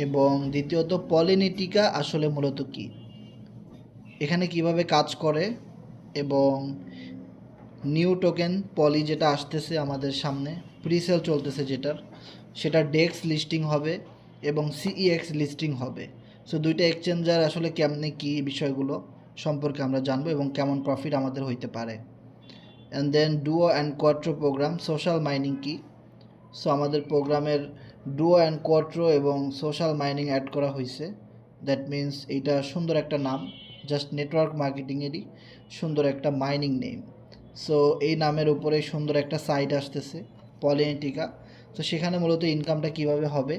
এবং দ্বিতীয়ত পলিনেটিকা আসলে মূলত কি, এখানে কিভাবে কাজ করে, এবং নিউ টোকেন পলি যেটা আসতেছে আমাদের সামনে, প্রিসেল চলতেছে যেটার, সেটা ডেক্স লিস্টিং হবে এবং সিইএক্স লিস্টিং হবে। সো দুইটা এক্সচেঞ্জার আসলে কেমনে কী বিষয়গুলো সম্পর্কে আমরা জানবো এবং কেমন প্রফিট আমাদের হইতে পারে। And then duo and quattro program, social mining কি। সো আমাদের প্রোগ্রামের ডুও অ্যান্ড কোয়াট্রো এবং সোশ্যাল মাইনিং অ্যাড করা হয়েছে। দ্যাট মিন্স এইটা সুন্দর একটা নাম, জাস্ট নেটওয়ার্ক মার্কেটিংয়েরই সুন্দর একটা মাইনিং নেম। সো এই নামের উপরে সুন্দর একটা সাইট আসতেছে পলিনেটিকা। তো সেখানে মূলত ইনকামটা কিভাবে হবে,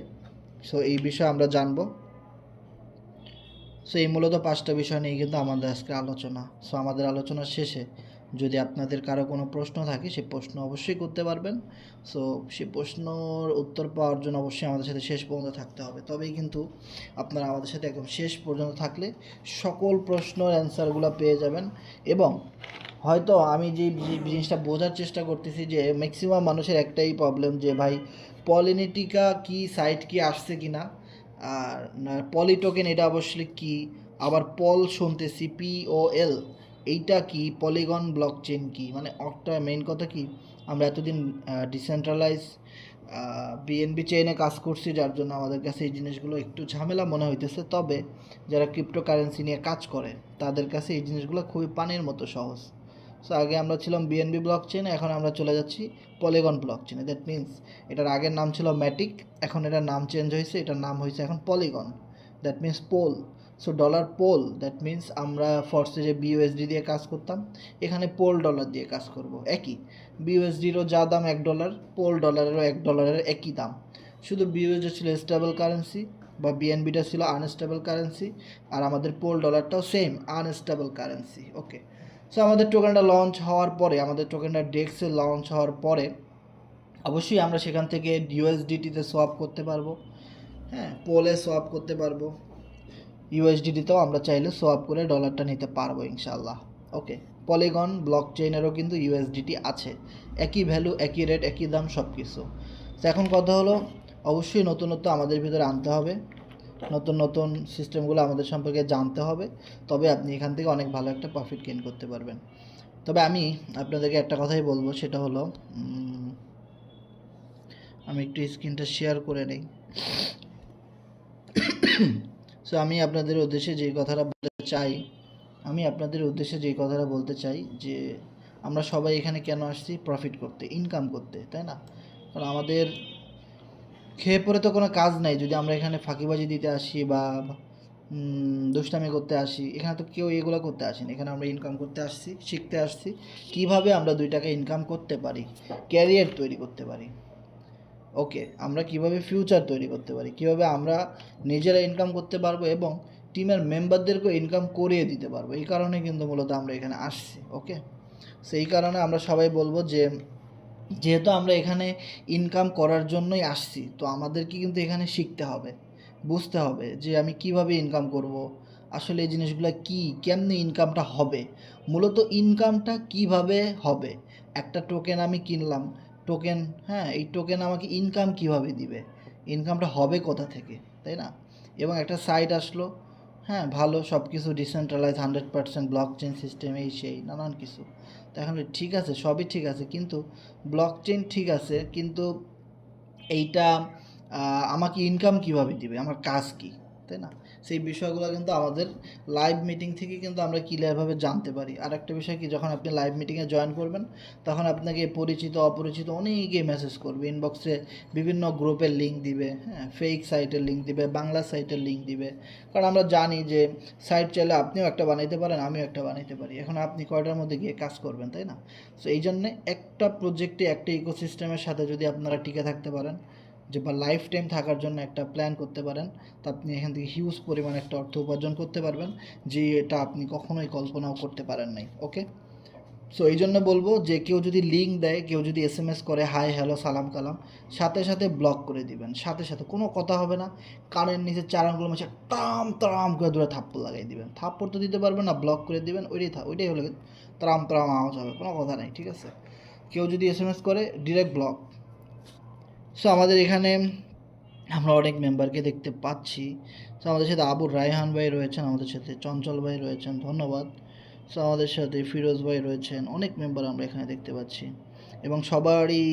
সো এই বিষয়ে আমরা জানবো। সো এই মূলত 5টা বিষয় নিয়ে কিন্তু আমাদের আজকে আলোচনা। সো আমাদের আলোচনার শেষে যদি আপনাদের কারো কোনো প্রশ্ন থাকে সে প্রশ্ন অবশ্যই করতে পারবেন। সো সেই প্রশ্নর উত্তর পাওয়ার জন্য অবশ্যই আমাদের সাথে শেষ পর্যন্ত থাকতে হবে, তবেই কিন্তু আপনারা আমাদের সাথে একদম শেষ পর্যন্ত থাকলে সকল প্রশ্নের অ্যান্সারগুলো পেয়ে যাবেন। এবং হয়তো আমি যে জিনিসটা বোঝার চেষ্টা করতেছি যে ম্যাক্সিমাম মানুষের একটাই প্রবলেম যে ভাই পলিনেটিকা কি সাইট কি আসছে কি না, আর পলি টোকেন এটা অবশ্যই কি, আবার পল শুনতেছি POL, এইটা কি, পলিগন ব্লকচেন কি, মানে একটা মেইন কথা কি, আমরা এতদিন ডিসেন্ট্রালাইজ বিএনবি চেইনে কাজ করছি, যার জন্য আমাদের কাছে এই জিনিসগুলো একটু ঝামেলা মনে হইতেছে। তবে যারা ক্রিপ্টোকারেন্সি নিয়ে কাজ করে তাদের কাছে এই জিনিসগুলো খুবই পানির মতো সহজ। সো আগে আমরা ছিলাম বিএনবি ব্লক চেইন, এখন আমরা চলে যাচ্ছি পলিগন ব্লক চেইনে। দ্যাট মিন্স এটার আগের নাম ছিল ম্যাটিক, এখন এটার নাম চেঞ্জ হয়েছে, এটার নাম হয়েছে এখন Polygon. That means POL. So dollar POL, that means আমরা ফর্সে যে BUSD দিয়ে কাজ করতাম, এখানে পোল ডলার দিয়ে কাজ করব। একই BUSDরও যা দাম $1, পোল ডলারেরও $1 একই দাম। শুধু BUSD ছিল স্টেবল কারেন্সি বা বিএনবিটা ছিল আনস্টেবল কারেন্সি, আর আমাদের পোল ডলারটাও সেম আনস্টেবল কারেন্সি। ওকে। সো আমাদের টোকেনটা লঞ্চ হওয়ার পরে, আমাদের টোকেনটা ডেক্সে লঞ্চ হওয়ার পরে অবশ্যই আমরা সেখান থেকে USDTতে সোয়াপ করতে পারবো, হ্যাঁ, পোলে সোয়াপ করতে পারবো, USDTতেও আমরা চাইলে সোয়াপ করে ডলারটা নিতে পারবো ইনশাল্লাহ। ওকে। পলিগন ব্লক চেইনেরও কিন্তু USDT আছে, একই ভ্যালু, একই রেট, একই দাম, সব কিছু। তো এখন কথা হলো অবশ্যই নতুনত্ব আমাদের ভিতরে আনতে হবে, নতুন নতুন সিস্টেমগুলো আমাদের সম্পর্কে জানতে হবে, তবে আপনি এখান থেকে অনেক ভালো একটা প্রফিট গেইন করতে পারবেন। তবে আমি আপনাদেরকে একটা কথাই বলবো, সেটা হলো আমি একটু স্ক্রিনটা শেয়ার করে নিই। সো আমি আপনাদের উদ্দেশ্যে যেই কথাটা বলতে চাই যে আমরা সবাই এখানে কেন আসছি, প্রফিট করতে, ইনকাম করতে, তাই না? কারণ আমাদের খেয়ে পরে তো কোনো কাজ নাই, যদি আমরা এখানে ফাঁকিবাজি দিতে আসি বা দুষ্টামি করতে আসি, এখানে তো কেউ এগুলো করতে আসেনি। এখানে আমরা ইনকাম করতে আসছি, শিখতে আসছি কিভাবে আমরা 2 টাকা ইনকাম করতে পারি, ক্যারিয়ার তৈরি করতে পারি। ওকে, আমরা কিভাবে ফিউচার তৈরি করতে পারি, কিভাবে আমরা নিজেরা ইনকাম করতে পারবো এবং টিমের মেম্বারদেরকেও ইনকাম করিয়ে দিতে পারবো, এই কারণে কিন্তু মূলত আমরা এখানে আসছি। ওকে। সেই কারণে আমরা সবাই বলবো যে যেহেতু আমরা এখানে ইনকাম করার জন্যই আসছি, তো আমাদেরকে কিন্তু এখানে শিখতে হবে, বুঝতে হবে যে আমি কিভাবে ইনকাম করব, আসলে এই জিনিসগুলো কি, কেমনে ইনকামটা হবে, মূলত ইনকামটা কিভাবে হবে। একটা টোকেন আমি কিনলাম, টোকেন, হ্যাঁ, এই টোকেন আমাকে ইনকাম কিভাবে দিবে, ইনকামটা হবে কোথা থেকে, তাই না? এবং একটা সাইট আসলো, হ্যাঁ, ভালো, সব কিছু ডিসেন্ট্রালাইজ 100% ব্লক চেইন সিস্টেম, এই সেই নানান কিছু। তো এখন ঠিক আছে, সবই ঠিক আছে, কিন্তু ব্লক চেইন ঠিক আছে, কিন্তু এইটা আমাকে ইনকাম কিভাবে দিবে, আমার কাজ কি, তাই না? সেই বিষয়গুলো কিন্তু আমাদের লাইভ মিটিং থেকে কিন্তু আমরা ক্লিয়ারভাবে জানতে পারি। আর একটা বিষয় কি, যখন আপনি লাইভ মিটিংয়ে জয়েন করবেন, তখন আপনাকে পরিচিত অপরিচিত অনেকেই মেসেজ করবে, ইনবক্সে বিভিন্ন গ্রুপের লিঙ্ক দিবে, হ্যাঁ, ফেক সাইটের লিঙ্ক দিবে, বাংলা সাইটের লিঙ্ক দিবে। কারণ আমরা জানি যে সাইট চাইলে আপনিও একটা বানাইতে পারেন, আমিও একটা বানাইতে পারি, এখন আপনি কয়টার মধ্যে গিয়ে কাজ করবেন, তাই না? সো এই জন্যে একটা প্রজেক্টে, একটা ইকোসিস্টেমের সাথে যদি আপনারা টিকে থাকতে পারেন, যে বা লাইফ টাইম থাকার জন্য একটা প্ল্যান করতে পারেন, তো আপনি এখান থেকে হিউজ পরিমাণ একটা অর্থ উপার্জন করতে পারবেন, যে এটা আপনি কখনোই কল্পনাও করতে পারেন নাই। ওকে। সো এই জন্য বলবো যে কেউ যদি লিঙ্ক দেয়, কেউ যদি SMS করে হাই হ্যালো সালাম কালাম, সাথে সাথে ব্লক করে দিবেন, সাথে সাথে, কোনো কথা হবে না, কানের নিচে 4 আঙ্গুল মাঝে তাম তাম করে দূরে থাপ্পড় লাগাই দিবেন। থাপ্পড় তো দিতে পারবেন না, ব্লক করে দিবেন, ওইটাই হলে তাম তাম আওয়াজ হবে, কোনো কথা নাই, ঠিক আছে? কেউ যদি SMS করে ডিরেক্ট ব্লক। সো আমাদের এখানে আমরা অনেক মেম্বারকে দেখতে পাচ্ছি। সো আমাদের সাথে আবুর রায়হান ভাই রয়েছেন, আমাদের সাথে চঞ্চল ভাই রয়েছেন, ধন্যবাদ। সো আমাদের সাথে ফিরোজ ভাই রয়েছেন, অনেক মেম্বার আমরা এখানে দেখতে পাচ্ছি। এবং সবারই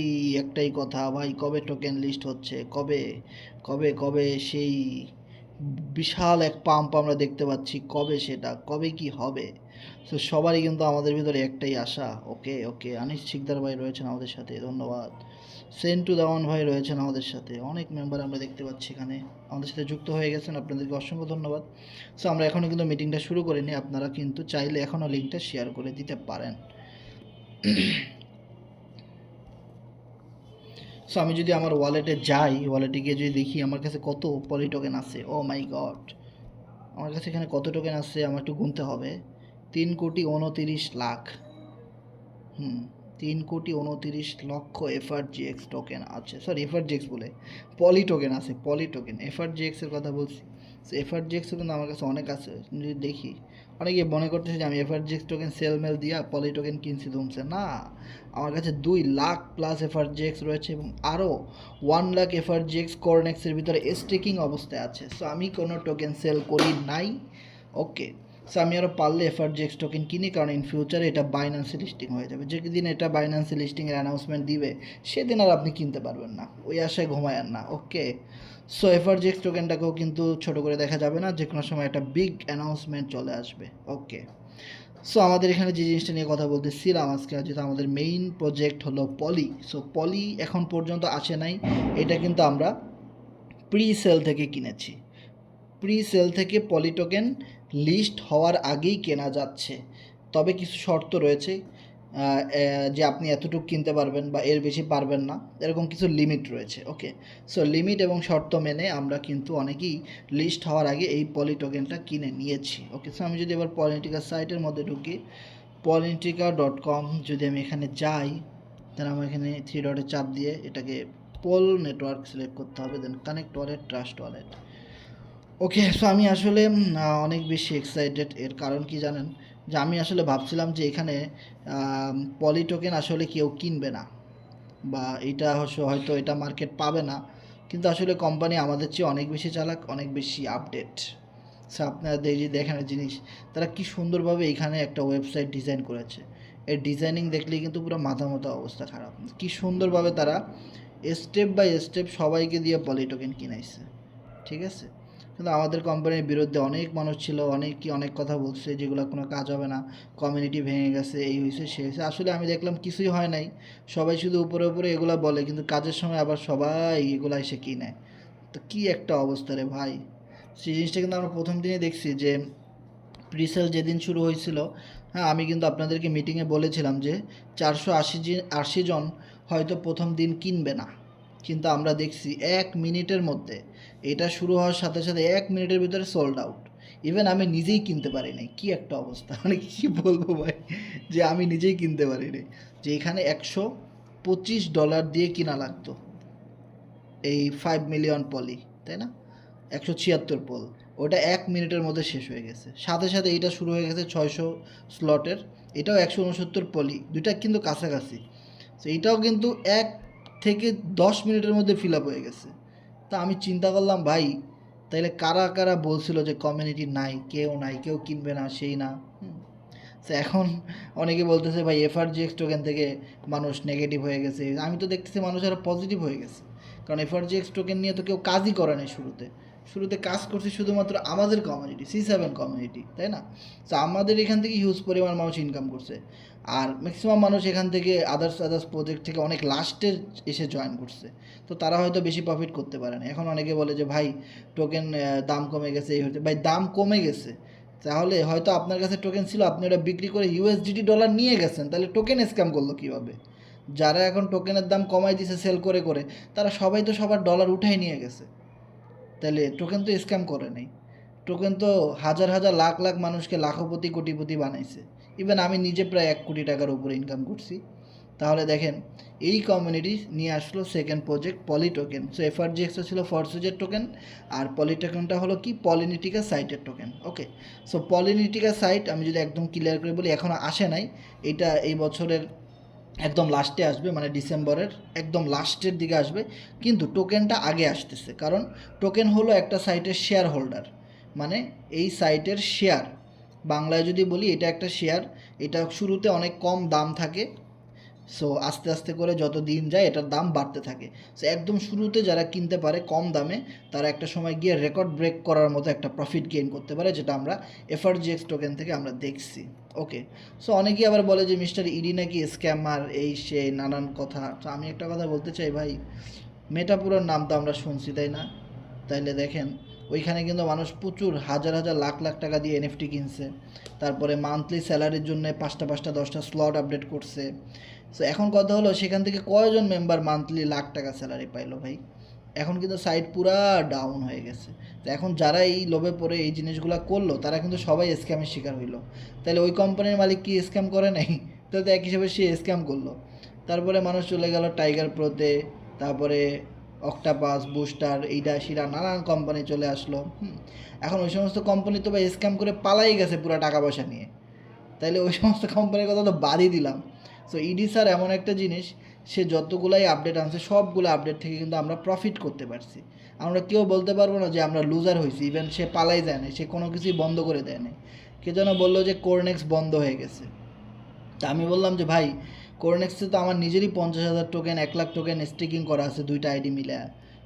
একটাই কথা, ভাই কবে টোকেন লিস্ট হচ্ছে, কবে কবে কবে সেই বিশাল এক পাম্প আমরা দেখতে পাচ্ছি, কবে সেটা, কবে কি হবে। সো সবারই কিন্তু আমাদের ভিতরে একটাই আশা। ওকে ওকে, আনিস শিকদার ভাই রয়েছেন আমাদের সাথে, ধন্যবাদ। সেন্টু দাওয়ান ভাই রয়েছেন আমাদের সাথে, অনেক মেম্বার আমরা দেখতে পাচ্ছি এখানে আমাদের সাথে যুক্ত হয়ে গেছেন, আপনাদেরকে অসংখ্য ধন্যবাদ। সো আমরা এখনও কিন্তু মিটিংটা শুরু করিনি, আপনারা কিন্তু চাইলে এখনও লিঙ্কটা শেয়ার করে দিতে পারেন। সো আমি যদি আমার ওয়ালেটে যাই, ওয়ালেটে গিয়ে যদি দেখি আমার কাছে কত পলি টোকেন আছে, ও মাই গড, আমার কাছে এখানে কত টোকেন আছে আমার একটু গুনতে হবে। 3,29,00,000, 3,29,00,000 এফআরজিএক্স টোকেন আছে, সরি এফআরজিএক্স বলে পলি টোকেন আছে, পলি টোকেন এফআরজিএক্সের কথা বলছি। সো এফআরজিএক্সও কিন্তু আমার কাছে অনেক আছে, যদি দেখি অনেকে মনে করতেছে যে আমি এফআরজিএক্স টোকেন সেল মেল দিয়া পলি টোকেন কিনছি ধুমছে, না, আমার কাছে 2,00,000 প্লাস এফআরজিএক্স রয়েছে এবং আরও 1,00,000 এফআরজিএক্স কর্নেক্সের ভিতরে স্টেকিং অবস্থায় আছে। সো আমি কোনো টোকেন সেল করি নাই। ওকে, সো আমি আরও পারলে এফআরজিএক্স টোকেন কিনি, কারণ ইন ফিউচারে এটা বাইন্যান্সে লিস্টিং হয়ে যাবে, যেদিন এটা বাইন্যান্সে লিস্টিংয়ের অ্যানাউন্সমেন্ট দিবে সেদিন আর আপনি কিনতে পারবেন না, ওই আশায় ঘুমায়েন না। ওকে, সো এফআরজিএক্স টোকেনটাকেও কিন্তু ছোটো করে দেখা যাবে না, যে কোনো সময় একটা বিগ অ্যানাউন্সমেন্ট চলে আসবে। ওকে, সো আমাদের এখানে যে জিনিসটা নিয়ে কথা বলতেছিলাম আজকে, যেটা আমাদের মেইন প্রজেক্ট হলো পলি। সো পলি এখন পর্যন্ত আসে নাই, এটা কিন্তু আমরা প্রি সেল থেকে কিনেছি, প্রি সেল থেকে পলি টোকেন লিস্ট হওয়ার আগেই কেনা যাচ্ছে। তবে কিছু শর্ত রয়েছে, যে আপনি এতটুকু কিনতে পারবেন বা এর বেশি পারবেন না, এরকম কিছু লিমিট রয়েছে। ওকে, সো লিমিট এবং শর্ত মেনে আমরা কিন্তু অনেকেই লিস্ট হওয়ার আগে এই পলি টোকেনটা কিনে নিয়েছি। ওকে, সো আমি যদি এবার পলিটিকা সাইটের মধ্যে ঢুকি, politica.com যদি আমি এখানে যাই, তাহলে আমার এখানে 3 ডটে চাপ দিয়ে এটাকে পোল নেটওয়ার্ক সিলেক্ট করতে হবে, then connect wallet, trust wallet. Okay, so আমি আসলে অনেক বেশি এক্সাইটেড। এর কারণ কি জানেন, যে আমি আসলে ভাবছিলাম যে এখানে পলি টোকেন আসলে কেউ কিনবে না, বা এটা হয়তো এটা মার্কেট পাবে না, কিন্তু আসলে কোম্পানি আমাদের চেয়ে অনেক বেশি চালাক, অনেক বেশি আপডেট। সো আপনারা যে দেখেন জিনিস, তারা কি সুন্দরভাবে এখানে একটা ওয়েবসাইট ডিজাইন করেছে, এর ডিজাইনিং দেখলেই কিন্তু পুরো মাথা অবস্থা খারাপ। কি সুন্দরভাবে তারা স্টেপ বাই স্টেপ সবাইকে দিয়ে পলি টোকেন কিনাইছে, ঠিক আছে। কিন্তু আমাদের কোম্পানির বিরুদ্ধে অনেক মানুষ ছিল, অনেক কথা বলছে যেগুলো কোনো কাজ হবে না, কমিউনিটি ভেঙে গেছে, এই হয়েছে সে হয়েছে। আসলে আমি দেখলাম কিছুই হয় নাই, সবাই শুধু উপরে উপরে এগুলো বলে, কিন্তু কাজের সময় আবার সবাই এগুলো এসে কিনে। তো কী একটা অবস্থা রে ভাই, সেই জিনিসটা কিন্তু আমরা প্রথম দিনে দেখছি যে প্রিসেল যেদিন শুরু হয়েছিল, হ্যাঁ আমি কিন্তু আপনাদেরকে মিটিংয়ে বলেছিলাম যে 480 জন হয়তো প্রথম দিন কিনবে না, কিন্তু আমরা দেখছি 1 মিনিটের মধ্যে, এটা শুরু হওয়ার সাথে সাথে 1 মিনিটের ভিতরে সোল্ড আউট। ইভেন আমি নিজেই কিনতে পারি নাই, কী একটা অবস্থা, মানে কী বলবো ভাই, যে আমি নিজেই কিনতে পারি নাই, যে এখানে $125 দিয়ে কিনা লাগতো এই 5 মিলিয়ন পলি, তাই না, 176 পোল, ওটা 1 মিনিটের মধ্যে শেষ হয়ে গেছে। সাথে সাথে এইটা শুরু হয়ে গেছে 600 স্লটের, এটাও 169 পলি, দুইটা কিন্তু কাছাকাছি। তো এইটাও কিন্তু 1 থেকে 10 মিনিটের মধ্যে ফিল আপ হয়ে গেছে। তা আমি চিন্তা করলাম ভাই, তাইলে কারা কারা বলছিল যে কমিউনিটি নাই, কেউ কিনবে না, সেই না। তো এখন অনেকে বলতেছে ভাই এফআরজিএক্স টোকেন থেকে মানুষ নেগেটিভ হয়ে গেছে, আমি তো দেখতেছি মানুষ আরও পজিটিভ হয়ে গেছে, কারণ এফআরজিএক্স টোকেন নিয়ে তো কেউ কাজই করে নাই, শুরুতে কাজ করছে শুধুমাত্র আমাদের কমিউনিটি, C7 কমিউনিটি, তাই না। তো আমাদের এখান থেকে হিউজ পরিমাণ মানুষ ইনকাম করছে, আর ম্যাক্সিমাম মানুষ এখান থেকে আদার্স প্রজেক্ট থেকে অনেক লাস্টে এসে জয়েন করছে, তো তারা হয়তো বেশি প্রফিট করতে পারে না। এখন অনেকে বলে যে ভাই টোকেন দাম কমে গেছে, এই হচ্ছে, ভাই দাম কমে গেছে, তাহলে হয়তো আপনার কাছে টোকেন ছিল, আপনি ওটা বিক্রি করে ইউএসডিটি ডলার নিয়ে গেছেন, তাহলে টোকেন স্ক্যাম করলো কীভাবে? যারা এখন টোকেনের দাম কমাই দিছে সেল করে করে, তারা সবাই তো সবার ডলার উঠাই নিয়ে গেছে, তাহলে টোকেন তো স্ক্যাম করে নাই, টোকেন তো হাজার হাজার লাখ লাখ মানুষকে লাখপতি কোটিপতি বানাইছে। ইভেন আমি নিজে প্রায় 1 কোটি টাকার উপরে ইনকাম করছি। তাহলে দেখেন, এই কমিউনিটি নিয়ে আসলো সেকেন্ড প্রজেক্ট পলি টোকেন। সো এফআরজিএক্সটা ছিল ফরসুজের টোকেন, আর পলি টোকেনটা হলো কি পলিনিটিকা সাইটের টোকেন। ওকে, সো পলিনিটিকা সাইট আমি যদি একদম ক্লিয়ার করে বলি, এখনও আসে নাই, এটা এই বছরের একদম লাস্টে আসবে, মানে ডিসেম্বরের একদম লাস্টের দিকে আসবে, কিন্তু টোকেনটা আগে আসতেছে। কারণ টোকেন হলো একটা সাইটের শেয়ার হোল্ডার, মানে এই সাইটের শেয়ার, বাংলায় যদি বলি এটা একটা শেয়ার। এটা শুরুতে অনেক কম দাম থাকে, সো আস্তে আস্তে করে যত দিন যায় এটার দাম বাড়তে থাকে। সো একদম শুরুতে যারা কিনতে পারে কম দামে, তারা একটা সময় গিয়ে রেকর্ড ব্রেক করার মতো একটা প্রফিট গেইন করতে পারে, যেটা আমরা এফআরজিএক্স টোকেন থেকে আমরা দেখছি। ওকে, সো অনেকেই আবার বলে যে মিস্টার ইডি নাকি স্ক্যামার, এই সেই নানান কথা। তো আমি একটা কথা বলতে চাই ভাই, মেটাপুরোর নাম তো আমরা শুনছি, তাই না? তাইলে দেখেন ওইখানে কিন্তু মানুষ প্রচুর হাজার হাজার লাখ লাখ টাকা দিয়ে এনএফটি কিনছে, তারপরে মান্থলি স্যালারির জন্য 5টা 5টা 10টা স্লট আপডেট করছে। সো এখন কথা হলো সেখান থেকে কয়জন মেম্বার মান্থলি লাখ টাকা স্যালারি পাইলো ভাই? এখন কিন্তু সাইট পুরা ডাউন হয়ে গেছে। তো এখন যারা এই লোভে পড়ে এই জিনিসগুলো করলো, তারা কিন্তু সবাই স্ক্যামের শিকার হইলো। তাহলে ওই কোম্পানির মালিক কি স্ক্যাম করে নাই? তাহলে তো এক হিসেবে সে স্ক্যাম করলো। তারপরে মানুষ চলে গেল টাইগার প্রোতে, তারপরে অক্টাপাস, বুস্টার, এইডা সিরা নানান কোম্পানি চলে আসলো। এখন ওই সমস্ত কোম্পানি তো ভাই স্ক্যাম করে পালাই গেছে পুরো টাকা পয়সা নিয়ে। তাইলে ওই সমস্ত কোম্পানির কথা তো বাদই দিলাম। সো ইডি স্যার এমন একটা জিনিস, সে যতগুলাই আপডেট আনছে সবগুলো আপডেট থেকে কিন্তু আমরা প্রফিট করতে পারছি। আমরা কেউ বলতে পারবো না যে আমরা লুজার হয়েছি। ইভেন সে পালাই যায় না, সে কোনো কিছুই বন্ধ করে দেয় না। কে যেন বললো যে কোরনেক্স বন্ধ হয়ে গেছে। তা আমি বললাম যে ভাই, কোরনেক্সে তো আমার নিজেরই 50,000 টোকেন, 1 লাখ টোকেন স্টেকিং করা আছে দুইটা আইডি মিলে।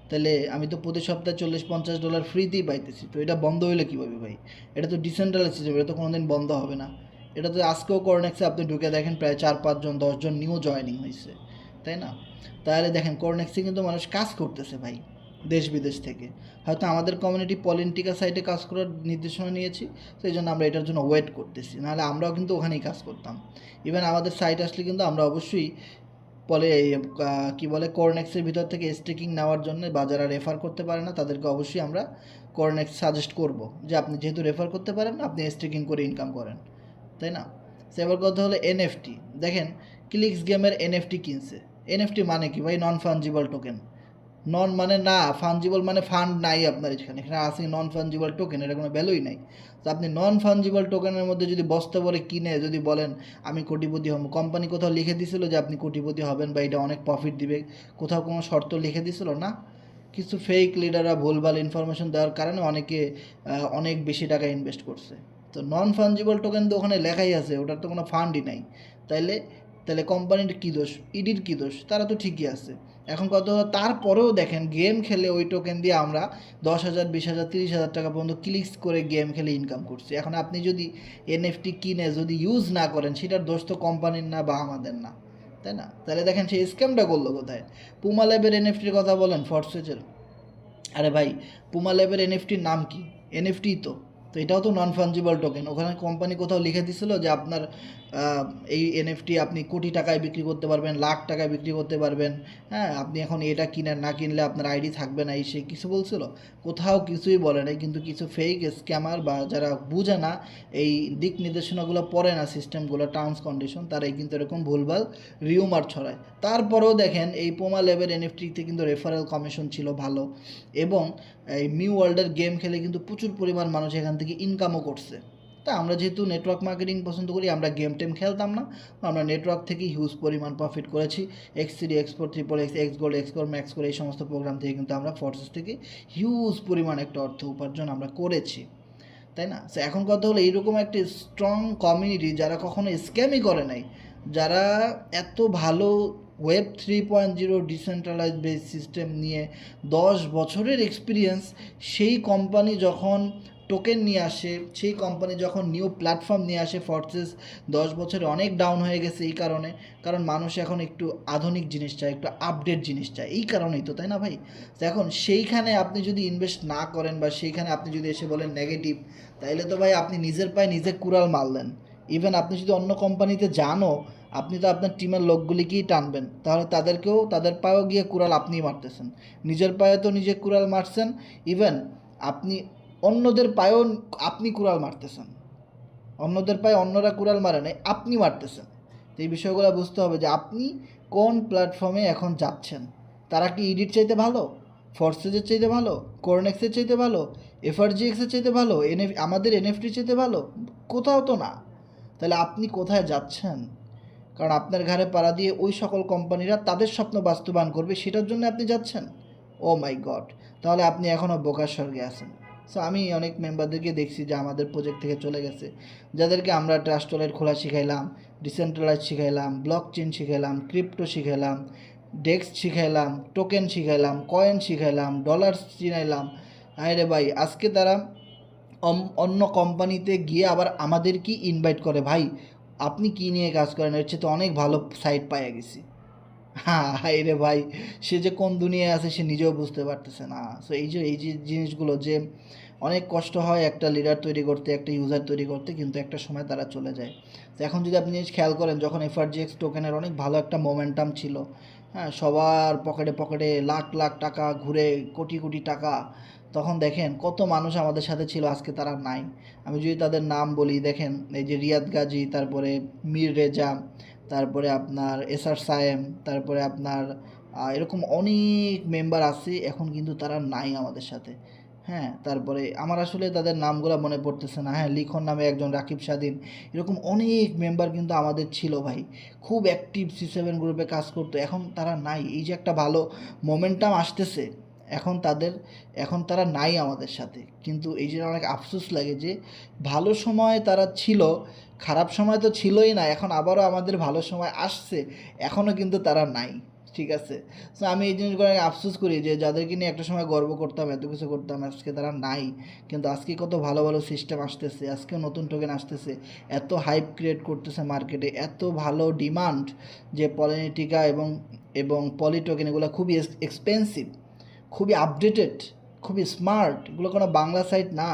তাহলে আমি তো প্রতি সপ্তাহে $40-50 ফ্রিতেই পাইতেছি, তো এটা বন্ধ হইলে কীভাবে ভাই? এটা তো ডিসেন্ট্রালাইজ সিস্টেম, এটা তো কোনো দিন বন্ধ হবে না। এটা তো আজকেও কোরনেক্সে আপনি ঢুকে দেখেন প্রায় 4-5 জন 10 জন নিউ জয়নিং হয়েছে, তাই না? তাহলে দেখেন কোরনেক্সে কিন্তু মানুষ কাজ করতেছে ভাই, দেশ বিদেশ থেকে। হয়তো আমাদের কমিউনিটি পলিটিকা সাইটে কাজ করার নির্দেশনা নিয়েছি, সেই জন্য আমরা এটার জন্য ওয়েট করতেছি, নাহলে আমরাও কিন্তু ওখানেই কাজ করতাম। ইভেন আমাদের সাইট আসলে কিন্তু আমরা অবশ্যই কী বলে কোরনেক্সের ভিতর থেকে স্টেকিং নেওয়ার জন্য, বা যারা রেফার করতে পারে না তাদেরকে অবশ্যই আমরা কোরনেক্স সাজেস্ট করব যে আপনি যেহেতু রেফার করতে পারেন না, আপনি স্টেকিং করে ইনকাম করেন, তাই না? সেবার কথা হলো এনএফটি। দেখেন ক্লিক্স গেমের এনএফটি কিনছে। এনএফটি মানে কি ভাই? Non fungible token. নন মানে না, ফাঞ্জিবল মানে ফান্ড নাই আপনার এখানে, এখানে আছে নন ফাঞ্জিবল টোকেন, এটা কোনো ভ্যালুই নাই। তো আপনি নন ফাঞ্জিবল টোকেনের মধ্যে যদি বস্তা ভরে কিনে যদি বলেন আমি কোটিপতি হব, কোম্পানি কোথাও লিখে দিছিল যে আপনি কোটিপতি হবেন বা এটা অনেক প্রফিট দিবে? কোথাও কোনো শর্ত লিখে দিছিল না। কিছু ফেক লিডাররা ভুলভাল ইনফরমেশন দেওয়ার কারণে অনেকে অনেক বেশি টাকা ইনভেস্ট করছে। তো নন ফাঞ্জিবল টোকেন তো ওখানে লেখাই আছে, ওটার তো কোনো ফান্ডই নাই। তাইলে তাহলে কোম্পানির কী দোষ? ইডির কী দোষ? তারা তো ঠিকই আছে। এখন কত, তারপরেও দেখেন গেম খেলে ওই টোকেন দিয়ে আমরা 10,000, 20,000, 30,000 টাকা পর্যন্ত ক্লিক্স করে গেম খেলে ইনকাম করছি। এখন আপনি যদি এনএফটি কিনে যদি ইউজ না করেন, সেটার দোষ তো কোম্পানির না বা আমাদের না, তাই না? তাহলে দেখেন সেই স্ক্যামটা করলো কোথায়? পুমা ল্যাবের এনএফটির কথা বলেন, ফরসেজের। আরে ভাই, পুমা ল্যাবের এনএফটির নাম কি? এনএফটি তো। তো এটাও তো নন ফাঞ্জিবল টোকেন। ওখানে কোম্পানি কোথাও লিখে দিছিল যে আপনার এই এনএফটি আপনি কোটি টাকায় বিক্রি করতে পারবেন, লাখ টাকায় বিক্রি করতে পারবেন। হ্যাঁ, আপনি এখন এটা কিনেন, না কিনলে আপনার আইডি থাকবে না, এই সে কিছু বলছিল? কোথাও কিছুই বলে নাই। কিন্তু কিছু ফেক স্ক্যামার বা যারা বুঝে না, এই দিক নির্দেশনাগুলো পড়ে না, সিস্টেমগুলো টার্মস কন্ডিশন, তারাই কিন্তু এরকম ভুলভাল রিউমার ছড়ায়। তারপরেও দেখেন এই পোমা ল্যাবের এনএফটিতে কিন্তু রেফারেল কমিশন ছিল ভালো, এবং এই মিউ ওয়ার্ল্ডের গেম খেলে কিন্তু প্রচুর পরিমাণ মানুষ এখান থেকে ইনকামও করছে। তা আমরা যেহেতু নেটওয়ার্ক মার্কেটিং পছন্দ করি, আমরা গেম টেম খেলতাম না, আমরা নেটওয়ার্ক থেকেই হিউজ পরিমাণ প্রফিট করেছি। X3, X4, triple X, X gold, এক্সকোর, ম্যাক্স করে এই সমস্ত প্রোগ্রাম থেকে কিন্তু আমরা ফোর্সেস থেকে হিউজ পরিমাণ একটা অর্থ উপার্জন আমরা করেছি, তাই না? সো এখন কথা হলো এইরকম একটা স্ট্রং কমিউনিটি যারা কখনো স্ক্যামই করে নাই, যারা এত ভালো ওয়েব 3.0 ডিসেন্ট্রালাইজ বেস সিস্টেম নিয়ে 10 বছরের এক্সপিরিয়েন্স, সেই কোম্পানি যখন টোকেন নিয়ে আসে, সেই কোম্পানি যখন নিউ প্ল্যাটফর্ম নিয়ে আসে, ফরসেস 10 বছরে অনেক ডাউন হয়ে গেছে এই কারণে, কারণ মানুষ এখন একটু আধুনিক জিনিস চায়, একটু আপডেট জিনিস চায়, এই কারণেই তো, তাই না ভাই? তো এখন সেইখানে আপনি যদি ইনভেস্ট না করেন বা সেইখানে আপনি যদি এসে বলেন নেগেটিভ, তাইলে তো ভাই আপনি নিজের পায়ে নিজে কুড়াল মারলেন। ইভেন আপনি যদি অন্য কোম্পানিতে যানও, আপনি তো আপনার টিমের লোকগুলিকেই টানবেন, তাহলে তাদেরকেও তাদের পায়েও গিয়ে কুড়াল আপনিই মারতেছেন। নিজের পায়ে তো নিজে কুড়াল মারছেন, ইভেন আপনি অন্যদের পায়েও আপনি কুড়াল মারতেছেন। অন্যদের পায়ে অন্যরা কুড়াল মারে নাই, আপনি মারতেছেন। তো এই বিষয়গুলো বুঝতে হবে যে আপনি কোন প্ল্যাটফর্মে এখন যাচ্ছেন। তারা কি ইডিট চাইতে ভালো, ফরসেজের চাইতে ভালো, কোরনেক্সের চাইতে ভালো, এফআরজিএক্সের চাইতে ভালো, আমাদের এনএফটির চাইতে ভালো? কোথাও তো না। তাহলে আপনি কোথায় যাচ্ছেন? কারণ আপনার ঘাড়ে পাড়া দিয়ে ওই সকল কোম্পানিরা তাদের স্বপ্ন বাস্তবায়ন করবে, সেটার জন্য আপনি যাচ্ছেন। ও মাই গড, তাহলে আপনি এখনও বোকার স্বর্গে আছেন। সো আমি অনেক মেম্বারদেরকে দেখছি যে আমাদের প্রজেক্ট থেকে চলে গেছে, যাদেরকে আমরা ট্রাস্ট ওয়ালেট খোলা শিখাইলাম, ডিসেন্ট্রালাইজ শিখাইলাম, ব্লক চেইন শিখাইলাম, ক্রিপ্টো শিখাইলাম, ডেক্স শিখাইলাম, টোকেন শিখাইলাম, কয়েন শিখাইলাম, ডলার চিনাইলাম। আরে ভাই, আজকে তারা অন্য কোম্পানিতে গিয়ে আবার আমাদেরকে ইনভাইট করে, ভাই আপনি কী নিয়ে কাজ করেন, এর চেয়ে তো অনেক ভালো সাইট পাইয়া গেছি। হ্যাঁ হাই রে ভাই, সে যে কোন দুনিয়ায় আছে সে নিজেও বুঝতে পারতেছে না। সো এই যে জিনিসগুলো যে অনেক কষ্ট হয় একটা লিডার তৈরি করতে, একটা ইউজার তৈরি করতে, কিন্তু একটা সময় তারা চলে যায়। তো এখন যদি আপনি জিনিস খেয়াল করেন, যখন এফআরজিএক্স টোকেনের অনেক ভালো একটা মোমেন্টাম ছিল, হ্যাঁ, সবার পকেটে পকেটে লাখ লাখ টাকা ঘুরে, কোটি কোটি টাকা, তখন দেখেন কত মানুষ আমাদের সাথে ছিল, আজকে তারা নাই। আমি যদি তাদের নাম বলি, দেখেন এই যে রিয়াদ গাজী, তারপরে মীর রেজা, তারপরে আপনার এসআর সায়েম, তারপরে আপনার এরকম অনেক মেম্বার আছে, এখন কিন্তু তারা নাই আমাদের সাথে। হ্যাঁ, তারপরে আমার আসলে তাদের নামগুলো মনে পড়তেছে না। হ্যাঁ, লিখন নামে একজন, রাকিব স্বাধীন, এরকম অনেক মেম্বার কিন্তু আমাদের ছিল ভাই, খুব অ্যাক্টিভ C7 গ্রুপে কাজ করতো, এখন তারা নাই। এই যে একটা ভালো মোমেন্টাম আসতেছে, এখন তারা নাই আমাদের সাথে। কিন্তু এই যে অনেক আফসোস লাগে যে ভালো সময় তারা ছিল, খারাপ সময় তো ছিলই না, এখন আবারও আমাদের ভালো সময় আসছে, এখনও কিন্তু তারা নাই। ঠিক আছে, সো আমি এই জিনিসগুলো আফসোস করি যে যাদেরকে নিয়ে একটা সময় গর্ব করতাম, এত কিছু করতাম, আজকে তারা নাই। কিন্তু আজকে কত ভালো ভালো সিস্টেম আসতেছে, আজকে নতুন টোকেন আসতেছে, এত হাইপ ক্রিয়েট করতেছে মার্কেটে, এত ভালো ডিমান্ড, যে পলিটিকা এবং পলি টোকেন এগুলো খুবই এক্সপেন্সিভ, খুবই আপডেটেড, খুবই স্মার্ট। এগুলো কোনো বাংলা সাইট না,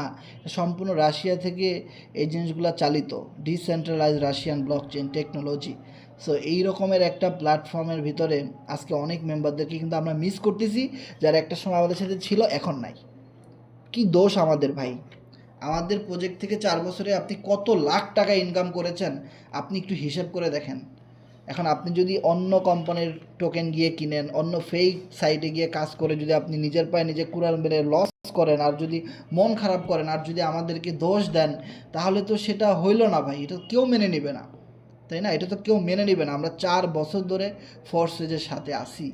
সম্পূর্ণ রাশিয়া থেকে এই জিনিসগুলো চালিত, decentralize Russian blockchain technology. So এই রকমের একটা প্ল্যাটফর্মের ভিতরে আজকে অনেক মেম্বারদেরকে কিন্তু আমরা মিস করতেছি, যারা একটা সময় আমাদের সাথে ছিল, এখন নাই। কি দোষ আমাদের ভাই? আমাদের প্রজেক্ট থেকে 4 বছরে আপনি কত লাখ টাকা ইনকাম করেছেন, আপনি একটু হিসেব করে দেখেন। এখন আপনি যদি অন্য কোম্পানির টোকেন গিয়ে কিনেন, অন্য ফেক সাইটে গিয়ে কাজ করে, যদি আপনি নিজের পায়ে নিজে কুড়াল মেরে লস করেন, আর যদি মন খারাপ করেন, আর যদি আমাদেরকে দোষ দেন, তাহলে তো সেটা হইল না ভাই, এটা কেউ মেনে নেবে না, তাই না? এটা তো কেউ মেনে নেবে না। আমরা 4 বছর ধরে ফোর্সেজের সাথে আসি,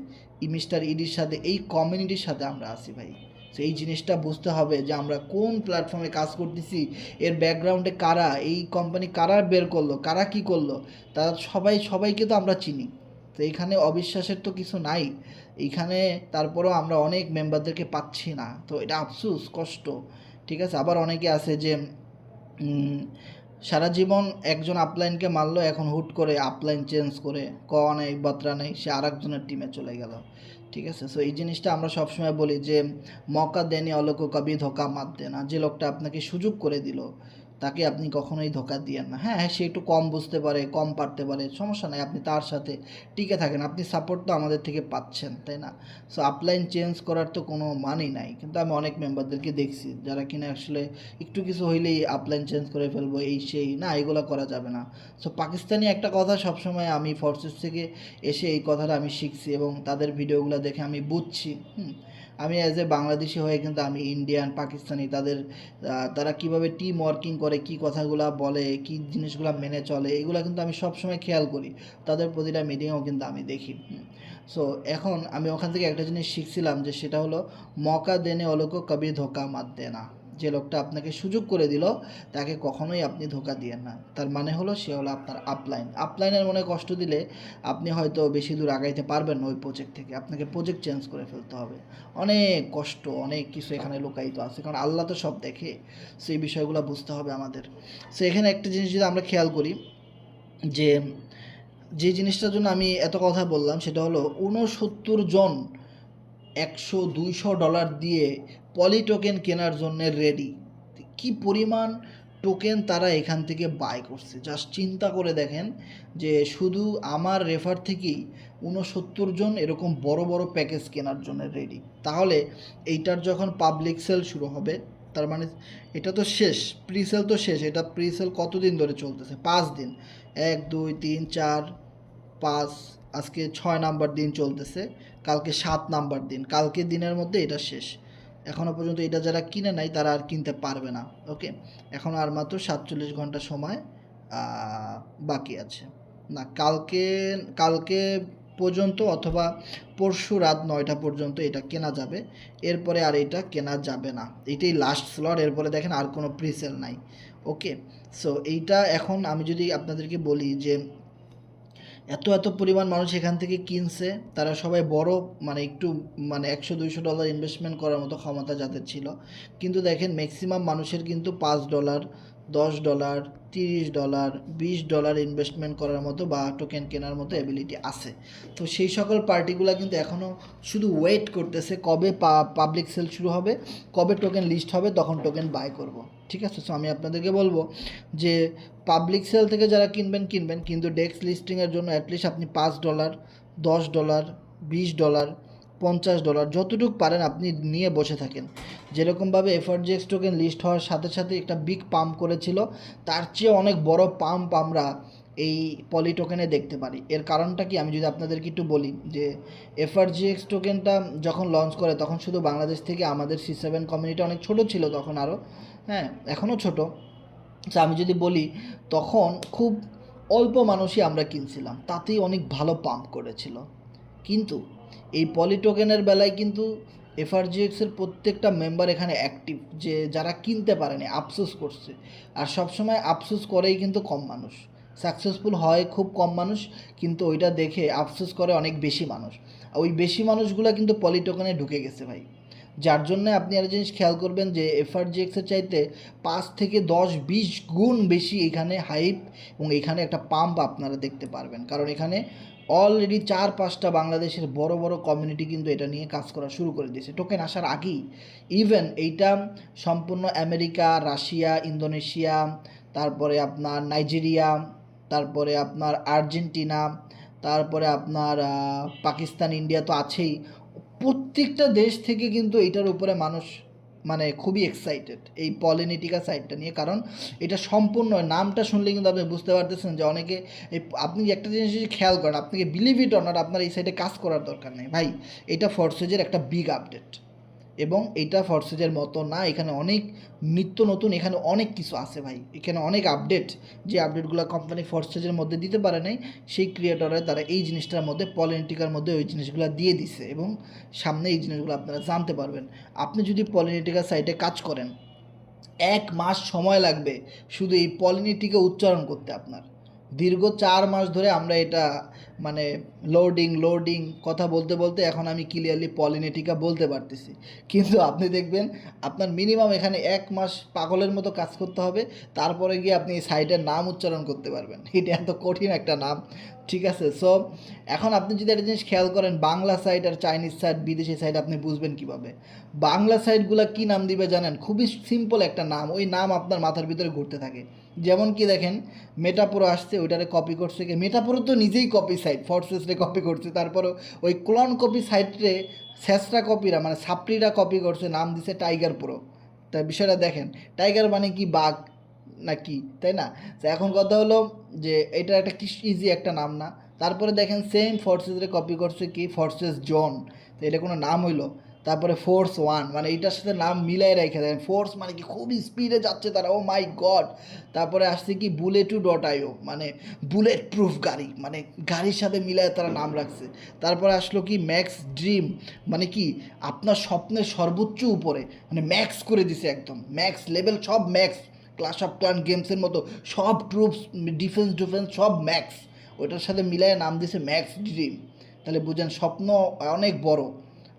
মিস্টার ইডির সাথে, এই কমিউনিটির সাথে আমরা আসি ভাই। তো এই জিনিসটা বুঝতে হবে যে আমরা কোন প্ল্যাটফর্মে কাজ করতেছি, এর ব্যাকগ্রাউন্ডে কারা, এই কোম্পানি কারা বের করলো, কারা কি করলো, তারা সবাইকে তো আমরা চিনি। তো এইখানে অবিশ্বাসের তো কিছু নাই এইখানে। তারপরেও আমরা অনেক মেম্বারদেরকে পাচ্ছি না, তো এটা আফসোস, কষ্ট। ঠিক আছে, আবার অনেকে আছে যে সারা জীবন একজন আপলাইনকে মারলো, এখন হুট করে আপলাইন চেঞ্জ করে, নেই বাত্রা নেই, সে আর একজনের টিমে চলে গেল। ঠিক আছে, সো এই জিনিসটা আমরা সবসময় বলি যে মৌকা দেনি অলোকো কবি ধোকা মাত দেনা। যে লোকটা আপনাকে সুযোগ করে দিল, তাকে আপনি কখনোই ধোকা দিয়েন না। হ্যাঁ, সে একটু কম বুঝতে পারে, কম পারতে পারে, সমস্যা নাই, আপনি তার সাথে টিকে থাকেন, আপনি সাপোর্ট তো আমাদের থেকে পাচ্ছেন, তাই না? সো আপলাইন চেঞ্জ করার তো কোনো মানই নাই। কিন্তু আমি অনেক মেম্বারদেরকে দেখছি যারা কিনা আসলে একটু কিছু হইলেই আপলাইন চেঞ্জ করে ফেলবো, এই সেই না, এগুলো করা যাবে না। সো পাকিস্তানি একটা কথা সবসময় আমি ফোর্সেস থেকে এসে এই কথাটা আমি শিখছি, এবং তাদের ভিডিওগুলো দেখে আমি বুঝছি। আমি অ্যাজ এ বাংলাদেশি হয়ে কিন্তু আমি ইন্ডিয়ান, পাকিস্তানি, তারা কিভাবে টিম ওয়ার্কিং করে, কি কথাগুলো বলে, কি জিনিসগুলো মেনে চলে, এগুলো কিন্তু আমি সবসময় খেয়াল করি, তাদের প্রতিটা মিটিংয়েও কিন্তু আমি দেখি। সো এখন আমি ওখান থেকে একটা জিনিস শিখছিলাম, যে সেটা হলো মৌকা দেনে ওলোকো কবি ধোকা মাত দেনা। যে লোকটা আপনাকে সুযোগ করে দিল, তাকে কখনোই আপনি ধোকা দিয়েন না। তার মানে হলো সে হলো আপনার আপলাইনের মনে কষ্ট দিলে আপনি হয়তো বেশি দূর আগাইতে পারবেন না ওই প্রজেক্ট থেকে, আপনাকে প্রজেক্ট চেঞ্জ করে ফেলতে হবে। অনেক কষ্ট, অনেক কিছু এখানে লুকায়িত আছে, কারণ আল্লাহ তো সব দেখে। সেই বিষয়গুলো বুঝতে হবে আমাদের। সো এখানে একটা জিনিস যদি আমরা খেয়াল করি, যে জিনিসটার জন্য আমি এত কথা বললাম, সেটা হলো 69 জন $100-200 দিয়ে পলি টোকেন কেনার জন্য রেডি। কি পরিমাণ টোকেন তারা এখান থেকে বাই করছে, জাস্ট চিন্তা করে দেখেন, যে শুধু আমার রেফার থেকেই 69 জন এরকম বড় বড় প্যাকেজ কেনার জন্য রেডি। তাহলে এইটার যখন পাবলিক সেল শুরু হবে, তার মানে এটা তো শেষ, প্রি সেল তো শেষ। এটা প্রি সেল কতদিন ধরে চলতেছে? 5 দিন, 1 2 3 4 5, আজকে 6 নাম্বার দিন চলতেছে, কালকে 7 নাম্বার দিন, কালকে দিনের মধ্যে এটা শেষ। এখনও পর্যন্ত এটা যারা কিনে নাই তারা আর কিনতে পারবে না। ওকে, এখন আর মাত্র 47 ঘন্টা সময় বাকি আছে। না, কালকে কালকে পর্যন্ত অথবা পরশু রাত 9টা পর্যন্ত এটা কেনা যাবে, এরপরে আর এটা কেনা যাবে না, এটাই লাস্ট স্লট, এরপরে দেখেন আর কোনো প্রিসেল নাই। ওকে, সো এইটা এখন আমি যদি আপনাদেরকে বলি যে এত এত পরিমাণ মানুষ এখান থেকে কিনছে, তারা সবাই বড় মানে একটু মানে $100-200 ইনভেস্টমেন্ট করার মতো ক্ষমতা যাদের ছিল, কিন্তু দেখেন ম্যাক্সিমাম মানুষের কিন্তু $5, $10, $30, $20 ইনভেস্টমেন্ট করার মতো বা টোকেন কেনার মতো এবিলিটি আছে। তো সেই সকল পার্টিগুলো কিন্তু এখনও শুধু ওয়েট করতেছে কবে পাবলিক সেল শুরু হবে, কবে টোকেন লিস্ট হবে, তখন টোকেন বাই করব। ঠিক আছে, সো আমি আপনাদেরকে বলবো যে পাবলিক সেল থেকে যারা কিনবেন কিন্তু ডেক্স লিস্টিংয়ের জন্য অ্যাটলিস্ট আপনি $5, $10, $20, $50 যতটুকু পারেন আপনি নিয়ে বসে থাকেন। যেরকমভাবে এফআরজিএক্স টোকেন লিস্ট হওয়ার সাথে সাথে একটা বিগ পাম্প করেছিল, তার চেয়ে অনেক বড় পাম্প আমরা এই পলি টোকেনে দেখতে পারি। এর কারণটা কি আমি যদি আপনাদেরকে একটু বলি যে এফআরজিএক্স টোকেনটা যখন লঞ্চ করে তখন শুধু বাংলাদেশ থেকে আমাদের C7 কমিউনিটি অনেক ছোট ছিল তখন আরও, হ্যাঁ এখনও ছোট। তো আমি যদি বলি তখন খুব অল্প মানুষই আমরা কিনছিলাম, তাতেই অনেক ভালো পাম্প করেছিল। কিন্তু এই পলি টোকেনের বেলায় কিন্তু এফআরজিএক্সের প্রত্যেকটা মেম্বার এখানে অ্যাক্টিভ, যে যারা কিনতে পারেনি আফসোস করছে। আর সবসময় আফসোস করেই কিন্তু কম মানুষ, সাকসেসফুল হয় খুব কম মানুষ, কিন্তু ওইটা দেখে আফসোস করে অনেক বেশি মানুষ। ওই বেশি মানুষগুলো কিন্তু পলি টোকেনে ঢুকে গেছে ভাই, যার জন্য আপনি একটা জিনিস খেয়াল করবেন যে এফআরজিএক্সের চাইতে 5 থেকে 10-20 গুণ বেশি এখানে হাইপ এবং এখানে একটা পাম্প আপনারা দেখতে পারবেন, কারণ এখানে অলরেডি 4-5টা বাংলাদেশের বড় বড় কমিউনিটি কিন্তু এটা নিয়ে কাজ করা শুরু করে দিয়েছে টোকেন আসার আগেই। ইভেন এইটা সম্পূর্ণ আমেরিকা, রাশিয়া, ইন্দোনেশিয়া, তারপরে আপনার নাইজেরিয়া, তারপরে আপনার আর্জেন্টিনা, তারপরে আপনার পাকিস্তান, ইন্ডিয়া তো আছেই, প্রত্যেকটা দেশ থেকে কিন্তু এটার উপরে মানুষ মানে খুবই এক্সাইটেড এই পলিনেটিকা সাইটটা নিয়ে। কারণ এটা সম্পূর্ণ নামটা শুনলে কিন্তু আপনি বুঝতে পারতেছেন যে অনেকে এই আপনি একটা জিনিস যদি খেয়াল করেন, আপনাকে বিলিভ ইট অর নট, আপনার এই সাইডে কাজ করার দরকার নেই ভাই, এটা ফরসেজের একটা বিগ আপডেট। এবং এইটা ফরসেজের মতো না, এখানে অনেক নিত্য নতুন, এখানে অনেক কিছু আছে ভাই, এখানে অনেক আপডেট, যে আপডেটগুলো কোম্পানি ফরসেজের মধ্যে দিতে পারে নাই, সেই ক্রিয়েটররা তারা এই জিনিসটার মধ্যে পলিনেটিকার মধ্যে ওই জিনিসগুলো দিয়ে দিছে, এবং সামনে এই জিনিসগুলো আপনারা জানতে পারবেন। আপনি যদি পলিনেটিকা সাইটে কাজ করেন 1 মাস সময় লাগবে শুধু এই পলিনেটিকা উচ্চারণ করতে আপনার। দীর্ঘ 4 মাস ধরে আমরা এটা মানে লোডিং কথা বলতে বলতে এখন আমি ক্লিয়ারলি পলিনেটিকা বলতে পারতেছি, কিন্তু আপনি দেখবেন আপনার মিনিমাম এখানে 1 মাস পাগলের মতো কাজ করতে হবে, তারপরে গিয়ে আপনি এই সাইটের নাম উচ্চারণ করতে পারবেন। এটা এত কঠিন একটা নাম, ঠিক আছে। সো এখন আপনি যদি একটা জিনিস খেয়াল করেন, বাংলা সাইট আর চাইনিজ সাইট, বিদেশি সাইট আপনি বুঝবেন কীভাবে। বাংলা সাইটগুলো কী নাম দিবে জানেন? খুবই সিম্পল একটা নাম, ওই নাম আপনার মাথার ভিতরে ঘুরতে থাকে। যেমন কি দেখেন, মেটাপ্রো আসছে, ওইটারে কপি করছে কি, মেটাপ্রো তো নিজেই কপি সাইট, ফরসেসরে কপি করছে, তারপরও ওই ক্লোন কপি সাইটে স্যাসরা কপিরা মানে সাপ্রিরা কপি করছে, নাম দিছে টাইগার প্রো। তা বিষয়টা দেখেন, টাইগার মানে কি বাঘ নাকি, তাই না? তো এখন কথা হলো যে এটা একটা কি ইজি একটা নাম না। তারপরে দেখেন সেম ফোর্সেসরে কপি করছে কি, ফোর্সেস জোন, তো এটা কোনো নাম হইলো? তারপরে ফোর্স ওয়ান, মানে এইটার সাথে নাম মিলাই রেখে দেন, ফোর্স মানে কি খুবই স্পিডে যাচ্ছে তারা, ও মাই গড। তারপরে আসছে কি Bullet2.io, মানে বুলেট প্রুফ গাড়ি, মানে গাড়ির সাথে মিলায় তারা নাম রাখছে। তারপরে আসলো কি ম্যাক্স ড্রিম, মানে কি আপনার স্বপ্নের সর্বোচ্চ উপরে, মানে ম্যাক্স করে দিছে একদম ম্যাক্স লেভেল, সব ম্যাক্স, ক্লাশ অফ ক্লান গেমসের মতো সব ট্রুপস, ডিফেন্স সব ম্যাক্স, ওটার সাথে মিলায় নাম দিছে ম্যাক্স ড্রিম। তাহলে বুঝেন স্বপ্ন অনেক বড়,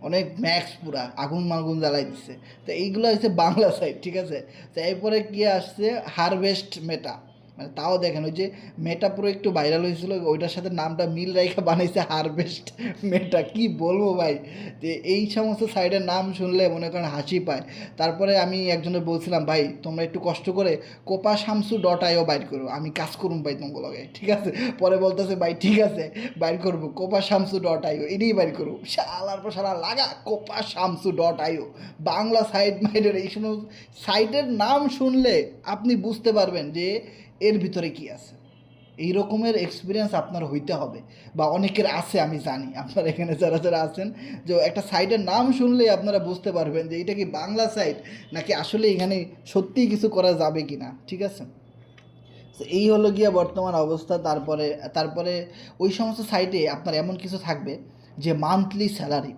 অনেক ম্যাক্স, পুরা আগুন মাগুন জ্বালাই দিচ্ছে। তো এইগুলো হচ্ছে বাংলা সাইড, ঠিক আছে। তো এরপরে কি আসছে, হারভেস্ট মেটা, মানে তাও দেখেন ওই যে মেটা পুরো একটু ভাইরাল হয়েছিল, ওইটার সাথে নামটা মিল রেখে বানাইছে হারভেস্ট মেটা। কি বলবো ভাই, যে এই সমস্ত সাইডের নাম শুনলে মনে করেন হাসি পায়। তারপরে আমি একজনের বলছিলাম, ভাই তোমরা একটু কষ্ট করে Kopasamsu.io বাইর করো, আমি কাজ করুম ভাই তোমার লগে, ঠিক আছে। পরে বলতেছে ভাই ঠিক আছে বাইর করবো, Kopasamsu.io এটাই বাইর করবো, শালার পর শালা লাগা Kopasamsu.io। বাংলা সাইট মাইডের এই সমস্ত সাইটের নাম শুনলে আপনি বুঝতে পারবেন যে এর ভিতরে কি আছে। এই রকমের এক্সপিরিয়েন্স আপনার হইতে হবে, বা অনেকের আছে আমি জানি, আপনারা এখানে যারা যারা আছেন, যে একটা সাইটের নাম শুনলেই আপনারা বুঝতে পারবেন যে এটা কি বাংলা সাইট নাকি আসলে এখানে সত্যিই কিছু করা যাবে কি না, ঠিক আছে। তো এই হলো গিয়ে বর্তমান অবস্থা। তারপরে তারপরে ওই সমস্ত সাইটে আপনার এমন কিছু থাকবে যে মান্থলি স্যালারি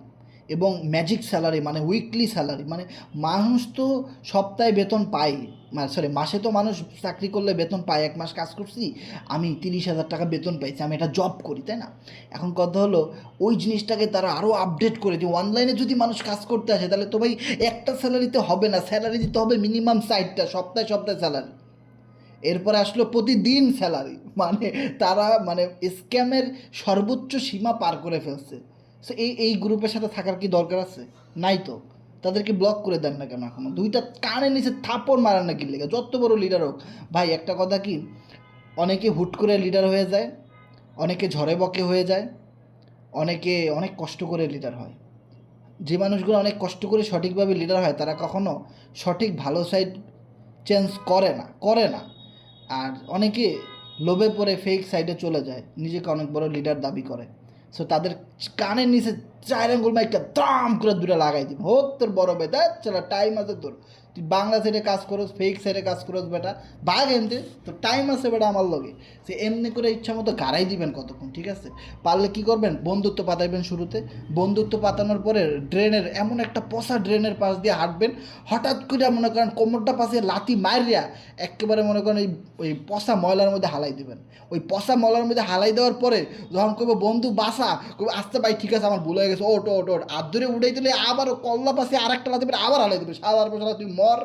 এবং ম্যাজিক স্যালারি মানে উইকলি স্যালারি, মানে মানুষ তো সপ্তাহে বেতন পায়, মানে সরি মাসে তো মানুষ চাকরি করলে বেতন পায়, 1 মাস কাজ করছি আমি 30,000 টাকা বেতন পাইছি, আমি এটা জব করি, তাই না? এখন কথা হলো ওই জিনিসটাকে তারা আরও আপডেট করে যে অনলাইনে যদি মানুষ কাজ করতে আসে তাহলে তো ভাই একটা স্যালারিতে হবে না, স্যালারি দিতে হবে মিনিমাম 60টা, সপ্তাহে সপ্তাহে স্যালারি। এরপরে আসলো প্রতিদিন স্যালারি, মানে তারা মানে স্ক্যামের সর্বোচ্চ সীমা পার করে ফেলছে। সো এই গ্রুপের সাথে থাকার কি দরকার আছে? নাই তো। তাদেরকে ব্লক করে দেন না কেন? এখনও দুইটা কানের নিচে থাপড় মারেন না কি লেগে, যত বড় লিডার হোক। ভাই একটা কথা কি, অনেকে হুট করে লিডার হয়ে যায়, অনেকে ঝড়ে বকে হয়ে যায়, অনেকে অনেক কষ্ট করে লিডার হয়। যে মানুষগুলো অনেক কষ্ট করে সঠিকভাবে লিডার হয় তারা কখনো সঠিক ভালো সাইড চেঞ্জ করে না। আর অনেকে লোভে পড়ে ফেক সাইডে চলে যায়, নিজেকে অনেক বড় লিডার দাবি করে। সো তাদের কানের নিচে 4 আঙ্গুল মাইকটা দাম করে দূরে লাগাই দিব, হোক তোর বড় বেটা, চলো টাইম আছে তোর, তুই বাংলা সাইডে কাজ করোস, ফেক সাইডে কাজ করোস বেটা, বাঘ এমনি তোর টাইম আছে বেটা আমার লগে। সে এমনি করে ইচ্ছা মতো গাড়াই দিবেন কতক্ষণ, ঠিক আছে? পারলে কী করবেন, বন্ধুত্ব পাতাইবেন শুরুতে, বন্ধুত্ব পাতানোর পরে ড্রেনের এমন একটা পচা ড্রেনের পাশ দিয়ে হাঁটবেন, হঠাৎ করে মনে করেন কোমরটা পাশে লাথি মারিয়া একেবারে মনে করেন ওই পচা ময়লার মধ্যে হালাই দিবেন। ওই পচা ময়লার মধ্যে হালাই দেওয়ার পরে যখন কইব বন্ধু বাসা, কইব আসতে ভাই ঠিক আছে আমার ভুল হয়ে গেছে, ওট ওট ওট আর ধরে উড়াই দিলে আবারও কল্লা পাশে আর একটা লাথি মেরে আবার হালাই দেবে। সাদার পোশালা তুই মর,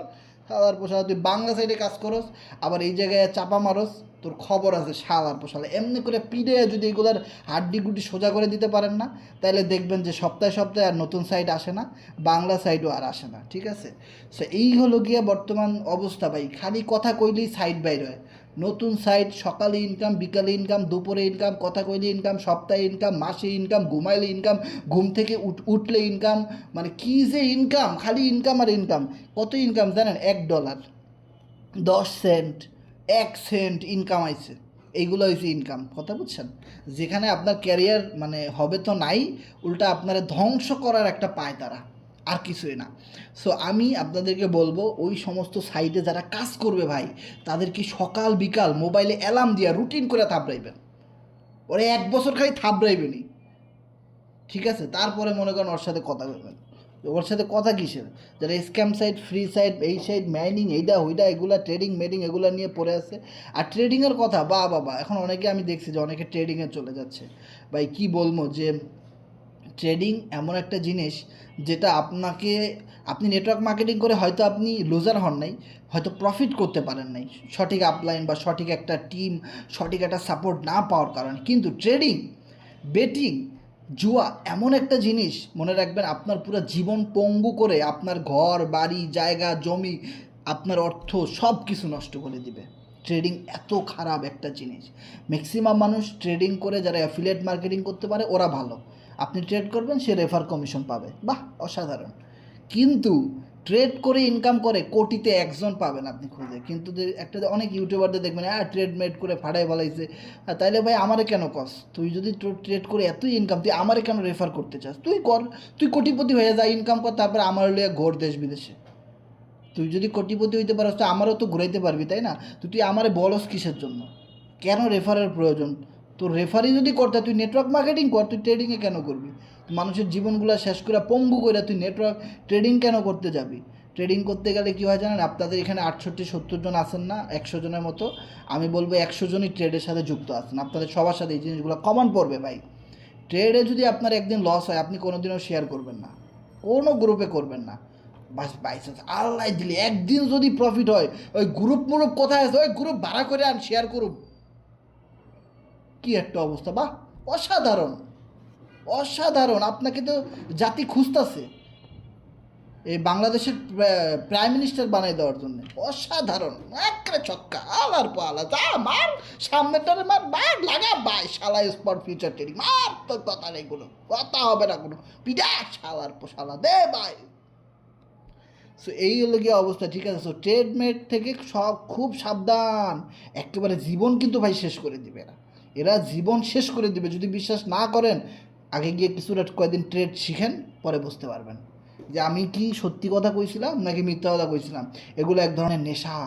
সাদার পোশালা তুই বাংলা সাইডে কাজ করস, আবার এই জায়গায় চাপা মারস, তোর খবর আছে সাদার পোশালা। এমনি করে পিড়ে যদি এগুলোর হাড্ডি গুড্ডি সোজা করে দিতে পারেন না, তাহলে দেখবেন যে সপ্তাহে সপ্তাহে আর নতুন সাইট আসে না, বাংলা সাইটও আর আসে না, ঠিক আছে? সো এই হলো গিয়া বর্তমান অবস্থা ভাই, খালি কথা কইলেই সাইট বাইর হয়। নতুন সাইট, সকালে ইনকাম, বিকালে ইনকাম, দুপুরে ইনকাম, কথা কইলে ইনকাম, সপ্তাহে ইনকাম, মাসে ইনকাম, ঘুমাইলে ইনকাম, ঘুম থেকে উঠলে ইনকাম, মানে কী যে ইনকাম, খালি ইনকাম আর ইনকাম। কত ইনকাম জানেন? $1, 10 সেন্ট, 1 সেন্ট ইনকাম আইছে, এইগুলো হয়েছে ইনকাম। কথা বুঝছেন? যেখানে আপনার ক্যারিয়ার মানে হবে তো নাই, উল্টা আপনারা ধ্বংস করার একটা পায় তারা, আর কিছুই না। সো আমি আপনাদেরকে বলবো ওই সমস্ত সাইটে যারা কাজ করবে ভাই, তাদেরকে সকাল বিকাল মোবাইলে অ্যালার্ম দিয়া রুটিন করে থাপড়াইবেন, ওরা 1 বছর খালি থাপড়াইবেনই, ঠিক আছে? তারপরে মনে করেন ওর সাথে কথা বলবেন। ওর সাথে কথা কিসের? যারা স্ক্যাম সাইট, ফ্রি সাইট, এই সাইট, মাইনিং, এইটা ওইটা, এগুলা ট্রেডিং মেডিং এগুলো নিয়ে পড়ে আছে। আর ট্রেডিংয়ের কথা বাবা, এখন অনেকে আমি দেখছি যে অনেকে ট্রেডিংয়ে চলে যাচ্ছে। ভাই কি বলবো, যে ট্রেডিং এমন একটা জিনিস যেটা আপনি নেটওয়ার্ক মার্কেটিং করে হয়তো আপনি লুজার হন নাই, হয়তো প্রফিট করতে পারেন নাই সঠিক আপলাইন বা সঠিক একটা টিম, সঠিক একটা সাপোর্ট না পাওয়ার কারণে। কিন্তু ট্রেডিং, বেটিং, জুয়া এমন একটা জিনিস, মনে রাখবেন আপনার পুরো জীবন পঙ্গু করে আপনার ঘর বাড়ি জায়গা জমি আপনার অর্থ সব কিছু নষ্ট করে দিবে। ট্রেডিং এত খারাপ একটা জিনিস। ম্যাক্সিমাম মানুষ ট্রেডিং করে যারা অ্যাফিলিয়েট মার্কেটিং করতে পারে ওরা ভালো, আপনি ট্রেড করবেন সে রেফার কমিশন পাবে, বাহ অসাধারণ। কিন্তু ট্রেড করে ইনকাম করে কোটিতে একজন পাবেন আপনি খুঁজে। কিন্তু একটা অনেক ইউটিউবারদের দেখবেন ট্রেড মেড করে ফাটাই ফেলাইছে, তাইলে ভাই আমারে কেন কস? তুই যদি ট্রেড করে এতই ইনকাম, তুই আমারে কেন রেফার করতে চাস? তুই কর, তুই কোটিপতি হয়ে যা, ইনকাম কর, তারপরে আমার লিয়ে ঘোর দেশ বিদেশে। তুই যদি কোটিপতি হইতে পারস তো আমারও তো ঘুরাইতে পারবি, তাই না? তুই আমারে বলস কিসের জন্য? কেন রেফারের প্রয়োজন? তোর রেফারি যদি করতে তুই নেটওয়ার্ক মার্কেটিং কর, তুই ট্রেডিংয়ে কেন করবি? মানুষের জীবনগুলো শেষ করে পঙ্গু করে তুই ট্রেডিং কেন করতে যাবি? ট্রেডিং করতে গেলে কী হয় জানেন? আপনাদের এখানে 68-70 জন আছেন না, 100 জনের মতো, আমি বলবো 100 জনই ট্রেডের সাথে যুক্ত আছেন। আপনাদের সবার সাথে এই জিনিসগুলো কমন পড়বে ভাই। ট্রেডে যদি আপনার একদিন লস হয় আপনি কোনোদিনও শেয়ার করবেন না, কোনো গ্রুপে করবেন না। বাস বাইচান্স আল্লাহ দিলে একদিন যদি প্রফিট হয়, ওই গ্রুপ মুরুপ কোথায় আছে, ওই গ্রুপ ভাড়া করে আন, শেয়ার করুন। কি একটা অবস্থা, বাহ অসাধারণ, অসাধারণ। আপনাকে তো জাতি খুঁজতেছে এই বাংলাদেশের প্রাইম মিনিস্টার বানাই দেওয়ার জন্য। অসাধারণ, একটা ছক্কা, আলার পালা, যা মার, সামনেটারে মার, মার লাগা বাই, শালা স্পট ফিউচার ট্রেডিং মার, তোর কথা নেই, কোনো কথা হবে না, কোনো পিঠা শালার পোশালা দে বাই। সো এই হলো গিয়ে অবস্থা, ঠিক আছে? সো ট্রেডমেট থেকে সব খুব সাবধান, একেবারে জীবন কিন্তু ভাই শেষ করে দিবে এরা জীবন শেষ করে দিবে। যদি বিশ্বাস না করেন আগে গিয়ে কিছুটা কয়েকদিন ট্রেড শিখেন, পরে বুঝতে পারবেন যে আমি কি সত্যি কথা কইছিলাম নাকি মিথ্যা কথা কইছিলাম। এগুলো এক ধরনের নেশা,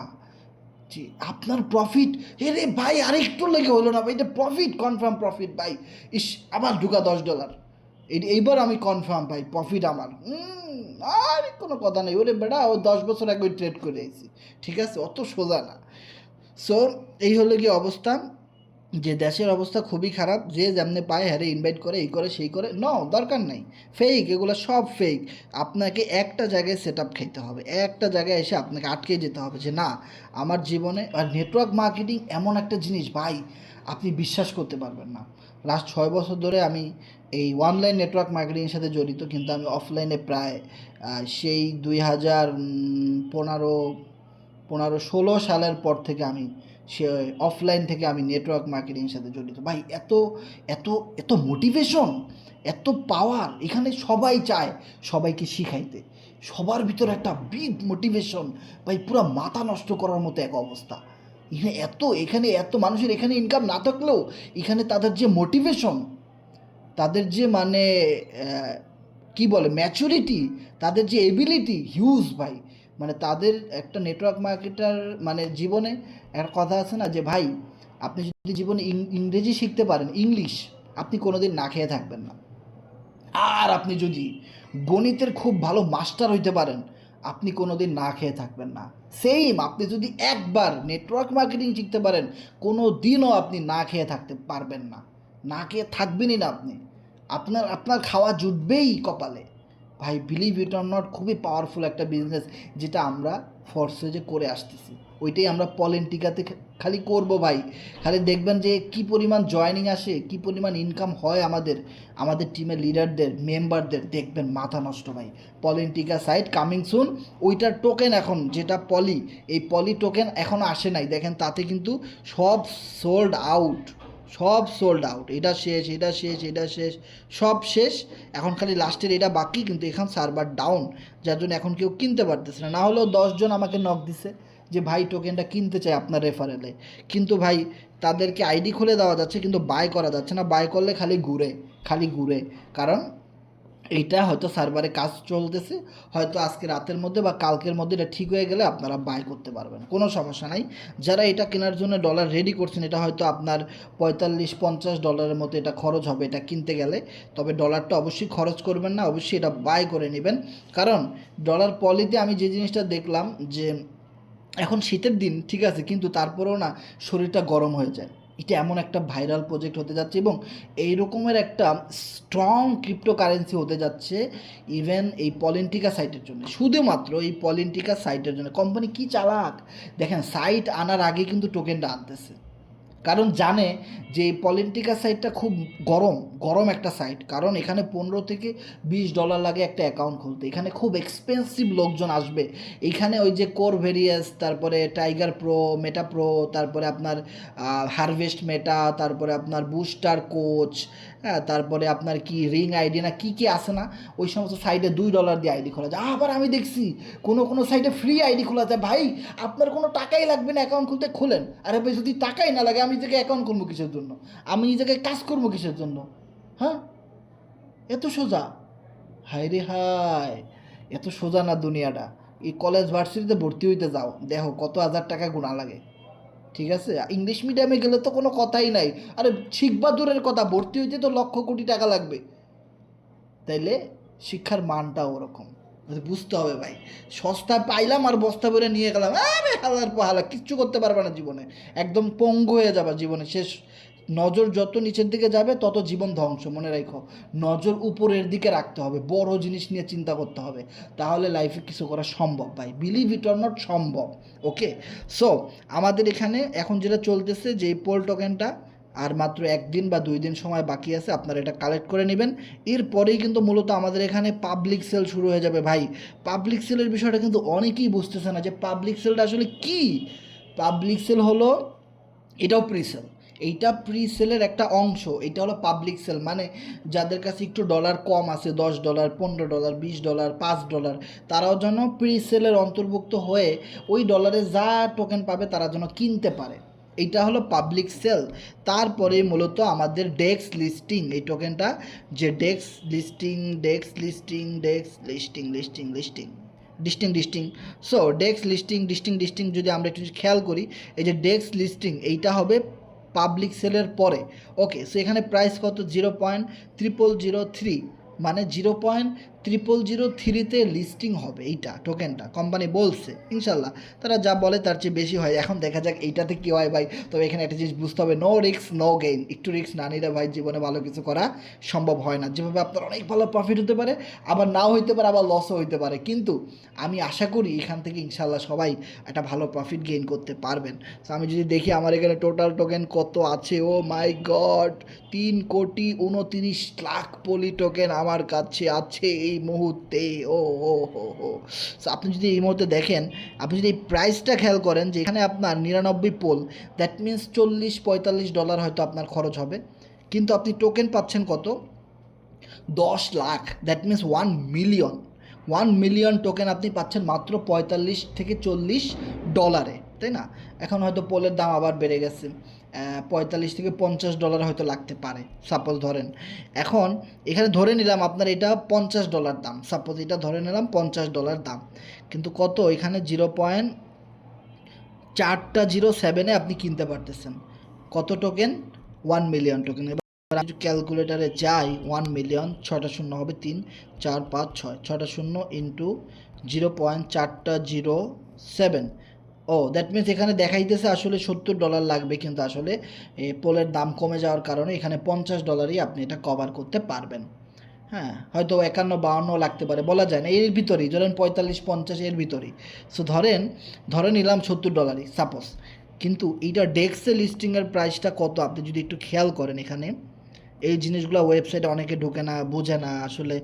জি, আপনার প্রফিট, রে ভাই আরেকটু লেগে হলো না ভাই, এটা প্রফিট, কনফার্ম প্রফিট ভাই। ইস, আবার ঢুকা $10, এইবার আমি কনফার্ম ভাই প্রফিট আমার। আর কোনো কথা নেই, ওরে বেটা ও 10 বছর আগে ট্রেড করে আইছি, ঠিক আছে, অত সোজা না। সো এই হলো কি অবস্থা, যে দেশের অবস্থা খুবই খারাপ, যে যেমনি পায় হ্যারে ইনভাইট করে, এই করে সেই করে, দরকার নেই, ফেক, এগুলো সব ফেক। আপনাকে একটা জায়গায় সেট আপ খেতে হবে, একটা জায়গায় এসে আপনাকে আটকে যেতে হবে যে না আমার জীবনে। আর নেটওয়ার্ক মার্কেটিং এমন একটা জিনিস ভাই, আপনি বিশ্বাস করতে পারবেন না। লাস্ট 6 বছর ধরে আমি এই অনলাইন নেটওয়ার্ক মার্কেটিংয়ের সাথে জড়িত, কিন্তু আমি অফলাইনে প্রায় সেই 2015-16 সালের পর থেকে আমি সে অফলাইন থেকে আমি নেটওয়ার্ক মার্কেটিংয়ের সাথে জড়িত ভাই। এত এত এত মোটিভেশন, এত পাওয়ার এখানে, সবাই চায় সবাইকে শিখাইতে, সবার ভিতরে একটা বিগ মোটিভেশন ভাই, পুরো মাথা নষ্ট করার মতো এক অবস্থা। এখানে এত মানুষের এখানে ইনকাম না থাকলেও এখানে তাদের যে মোটিভেশন, তাদের যে মানে কি বলে ম্যাচুরিটি, তাদের যে এবিলিটি হিউজ ভাই। মানে তাদের একটা নেটওয়ার্ক মার্কেটার মানে জীবনে একটা কথা আছে না যে ভাই, আপনি যদি জীবনে ইংরেজি শিখতে পারেন, ইংলিশ, আপনি কোনোদিন না খেয়ে থাকবেন না। আর আপনি যদি গণিতের খুব ভালো মাস্টার হইতে পারেন, আপনি কোনোদিন না খেয়ে থাকবেন না। সেম, আপনি যদি একবার নেটওয়ার্ক মার্কেটিং শিখতে পারেন, কোনো দিনও আপনি না খেয়ে থাকতে পারবেন না, না খেয়ে থাকবেনই না আপনি। আপনার আপনার খাওয়া জুটবেই কপালে ভাই। বিলিভ ইট অর নট, খুবই পাওয়ারফুল একটা বিজনেস, যেটা আমরা ফোর্সেজে করে আসতেছি, ওইটাই আমরা পলেন্টিকাতে খালি করব ভাই। খালি দেখবেন যে কি পরিমাণ জয়েনিং আসে, কি পরিমাণ ইনকাম হয় আমাদের আমাদের টিমের লিডারদের, মেম্বারদের, দেখবেন মাথা নষ্ট ভাই। পলেন্টিকা সাইট কামিং সুন, ওইটার টোকেন এখন যেটা এই পলি টোকেন এখনও আসে নাই, দেখেন তাতে কিন্তু সব সোল্ড আউট, সব সোল্ড আউট, এটা শেষ, এটা শেষ, এটা শেষ, সব শেষ। এখন খালি লাস্টের এটা বাকি, কিন্তু এখন সার্ভার ডাউন, যার জন্য এখন কেউ কিনতে পারতেছে না। না হলেও 10 জন আমাকে নক দিছে যে ভাই টোকেনটা কিনতে চাই আপনার রেফারেলে, কিন্তু ভাই তাদেরকে আইডি খুলে দেওয়া যাচ্ছে, কিন্তু বাই করা যাচ্ছে না। বাই করলে খালি ঘুরে, কারণ এইটা হয়তো সার্ভারে কাজ চলতেছে, হয়তো আজকে রাতের মধ্যে বা কালকের মধ্যে এটা ঠিক হয়ে গেলে আপনারা বাই করতে পারবেন, কোনো সমস্যা নাই। যারা এটা কেনার জন্য ডলার রেডি করছেন, এটা হয়তো আপনার $45-50 মতো এটা খরচ হবে এটা কিনতে গেলে, তবে ডলারটা অবশ্যই খরচ করবেন না, অবশ্যই এটা বাই করে নেবেন। কারণ ডলার পলিতে আমি যে জিনিসটা দেখলাম যে এখন শীতের দিন ঠিক আছে, কিন্তু তারপরেও না শরীরটা গরম হয়ে যায়। এটা এমন একটা ভাইরাল প্রজেক্ট হতে যাচ্ছে, এবং এই রকমের একটা স্ট্রং ক্রিপ্টোকারেন্সি হতে যাচ্ছে ইভেন এই পলিন্টিকা সাইটের জন্য, শুধুমাত্র এই পলিন্টিকা সাইটের জন্য। কোম্পানি কি চালাক দেখেন, সাইট আনার আগে কিন্তু টোকেনটা আনতেছে, কারণ জানে যে এই পলিন্টিকা সাইটটা খুব গরম একটা সাইট, কারণ এখানে $15 থেকে $20 লাগে একটা অ্যাকাউন্ট খুলতে। এখানে খুব এক্সপেন্সিভ লোকজন আসবে, এখানে ওই যে কোরভেরিয়াস, তারপরে টাইগার প্রো, মেটা প্রো, তারপরে আপনার হারভেস্ট মেটা, তারপরে আপনার বুস্টার কোচ, হ্যাঁ, তারপরে আপনার কি রিং আইডি না কি আছে না, ওই সমস্ত সাইটে $2 দিয়ে আইডি খোলা যায়। আবার আমি দেখছি কোনো সাইটে ফ্রি আইডি খোলা যায়। ভাই আপনার কোনো টাকাই লাগবে না অ্যাকাউন্ট খুলতে, খোলেন। আরে ভাই যদি টাকাই না লাগে, আমি নিজেকে অ্যাকাউন্ট করবো কিসের জন্য, আমি নিজেকে কাজ করবো কিসের জন্য? হ্যাঁ, এত সোজা? হায় রে হায়, এত সোজা না দুনিয়াটা। এই কলেজ ভার্সিটিতে ভর্তি হইতে যাও, দেখো কত হাজার টাকা গুণা লাগে, ঠিক আছে? ইংলিশ মিডিয়ামে গেলে তো কোনো কথাই নাই, আরে শিখবা দূরের কথা, ভর্তি হইতে তো লক্ষ কোটি টাকা লাগবে। তাইলে শিক্ষার মানটাও ওরকম বুঝতে হবে ভাই। সস্তা পাইলাম আর বস্তা ভরে নিয়ে গেলাম, আরে হালার পাহালা, কিচ্ছু করতে পারবে না জীবনে, একদম পঙ্গু হয়ে যাবে জীবনে শেষ। নজর যত নিচের দিকে যাবে তত জীবন ধ্বংস, মনে রাখো। নজর উপরের দিকে রাখতে হবে, বড় জিনিস নিয়ে চিন্তা করতে হবে, তাহলে লাইফে কিছু করা সম্ভব ভাই, বিলিভ ইট অর নট, সম্ভব। ওকে, সো আমাদের এখানে এখন যেটা চলতেছে, যে এই পোল টোকেনটা আর মাত্র 1 দিন বা 2 দিন সময় বাকি আছে, আপনারা এটা কালেক্ট করে নেবেন। এরপরেই কিন্তু মূলত আমাদের এখানে পাবলিক সেল শুরু হয়ে যাবে ভাই। পাবলিক সেলের বিষয়টা কিন্তু অনেকেই বুঝতেছে না যে পাবলিক সেলটা আসলে কি। পাবলিক সেল হলো, এটাও প্রি সেল, এইটা প্রি সেলের একটা অংশ। এটা হলো পাবলিক সেল, মানে যাদের কাছে একটু ডলার কম আছে, $10, $15, $20, $5, তারাও যেন প্রি সেলের অন্তর্ভুক্ত হয়ে ওই ডলারে যা টোকেন পাবে তারা যেন কিনতে পারে, এইটা হলো পাবলিক সেল। তারপরে মূলত আমাদের ডেক্স লিস্টিং, এই টোকেনটা যে ডেক্স লিস্টিং, ডিস্টিং। সো ডেক্স ডিস্টিং যদি আমরা একটু খেয়াল করি, এই যে ডেক্স লিস্টিং এইটা হবে পাবলিক সেলের পরে। ওকে, সো এখানে প্রাইস কত? 0.0003, মানে 0.0003-তে লিস্টিং হবে এইটা টোকেনটা, কোম্পানি বলছে। ইনশাল্লাহ তারা যা বলে তার চেয়ে বেশি হয়, এখন দেখা যাক এইটাতে কী হয় ভাই। তবে এখানে একটা জিনিস বুঝতে হবে, নো রিস্ক নো গেইন। একটু রিস্ক না নিলে ভাই জীবনে ভালো কিছু করা সম্ভব হয় না। যেভাবে আপনার অনেক ভালো প্রফিট হতে পারে, আবার নাও হইতে পারে, আবার লসও হইতে পারে, কিন্তু আমি আশা করি এখান থেকে ইনশাল্লাহ সবাই একটা ভালো প্রফিট গেইন করতে পারবেন। সো আমি যদি দেখি আমার এখানে টোটাল টোকেন কত আছে, ও মাই গড, 3,29,00,000 পলি টোকেন আমার কাছে আছে এই মুহূর্তে। ও ও হো হো সো আপনি যদি এই মুহূর্তে দেখেন, আপনি যদি এই প্রাইসটা খেয়াল করেন যে এখানে আপনার 99 পোল, দ্যাট মিনস $40-45 হয়তো আপনার খরচ হবে, কিন্তু আপনি টোকেন পাচ্ছেন কত? 10 lakh, that means 1 million token আপনি পাচ্ছেন মাত্র $45-40, তাই না? এখন হয়তো পোলের দাম আবার বেড়ে গেছে, $45-50 হয়তো লাগতে পারে সাপোজ ধরেন। এখন এখানে ধরে নিলাম আপনার এটা $50 দাম, সাপোজ এটা ধরে নিলাম $50 দাম, কিন্তু কত এখানে 0.407-এ আপনি কিনতে পারতেছেন কত টোকেন? 1 million token. এবার আমি ক্যালকুলেটারে যাই, 1 মিলিয়ন, 6টা শূন্য হবে 3, 4, 5, 6, 6টা শূন্য ইন্টু 0.407। ও দ্যাট মিনস এখানে দেখাইতেছে আসলে $70 লাগবে, কিন্তু আসলে পোলের দাম কমে যাওয়ার কারণে এখানে $50-ই আপনি এটা কভার করতে পারবেন। হ্যাঁ, হয়তো 51-52 লাগতে পারে, বলা যায় না, এর ভিতরেই ধরেন 45-50 এর ভিতরেই। সো ধরে নিলাম $70 সাপোজ, কিন্তু এইটা ডেক্সে লিস্টিংয়ের প্রাইসটা কত আপনি যদি একটু খেয়াল করেন, এখানে এই জিনিসগুলো ওয়েবসাইটে অনেকে ঢোকে না, বোঝে না, আসলে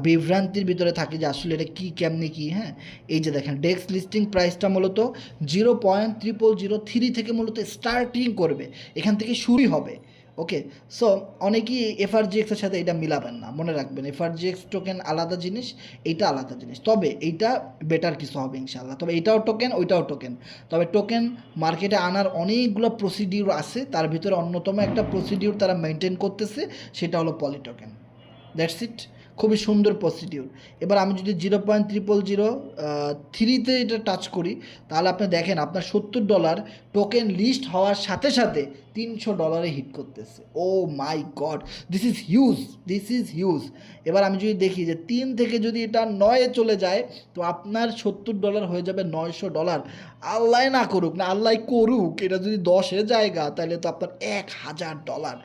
বিভ্রান্তির ভিতরে থাকে যে আসলে এটা কী কেমনি কী। হ্যাঁ, এই যে দেখেন ডেক্স লিস্টিং প্রাইসটা মূলত 0.0003 থেকে মূলত স্টার্টিং করবে, এখান থেকে শুরুই হবে। ওকে, সো অনেকেই এফআরজিএক্সের সাথে এটা মিলাবেন না, মনে রাখবেন এফআরজিএক্স টোকেন আলাদা জিনিস, এইটা আলাদা জিনিস, তবে এইটা বেটার কিছু হবে ইনশাল্লাহ। তবে এটাও টোকেন, ওইটাও টোকেন, তবে টোকেন মার্কেটে আনার অনেকগুলো প্রসিডিউর আছে, তার ভিতরে অন্যতম একটা প্রসিডিউর তারা মেনটেন করতেছে, সেটা হলো পলি টোকেন। দ্যাটস ইট, খুবই সুন্দর প্রসিডিউর। এবার আমি যদি 0.0003-তে এটা টাচ করি, তাহলে আপনি দেখেন আপনার $70 টোকেন লিস্ট হওয়ার সাথে সাথে $300 হিট করতেছে। ও my god, this is huge. এবার আমি যদি দেখি যে 3 থেকে যদি এটা 9-এ চলে যায়, তো আপনার $70 হয়ে যাবে $900। আল্লাহ না করুক, না আল্লাহ করুক, এটা যদি 10-এ জায়গা তাহলে তো আপনার $1,000,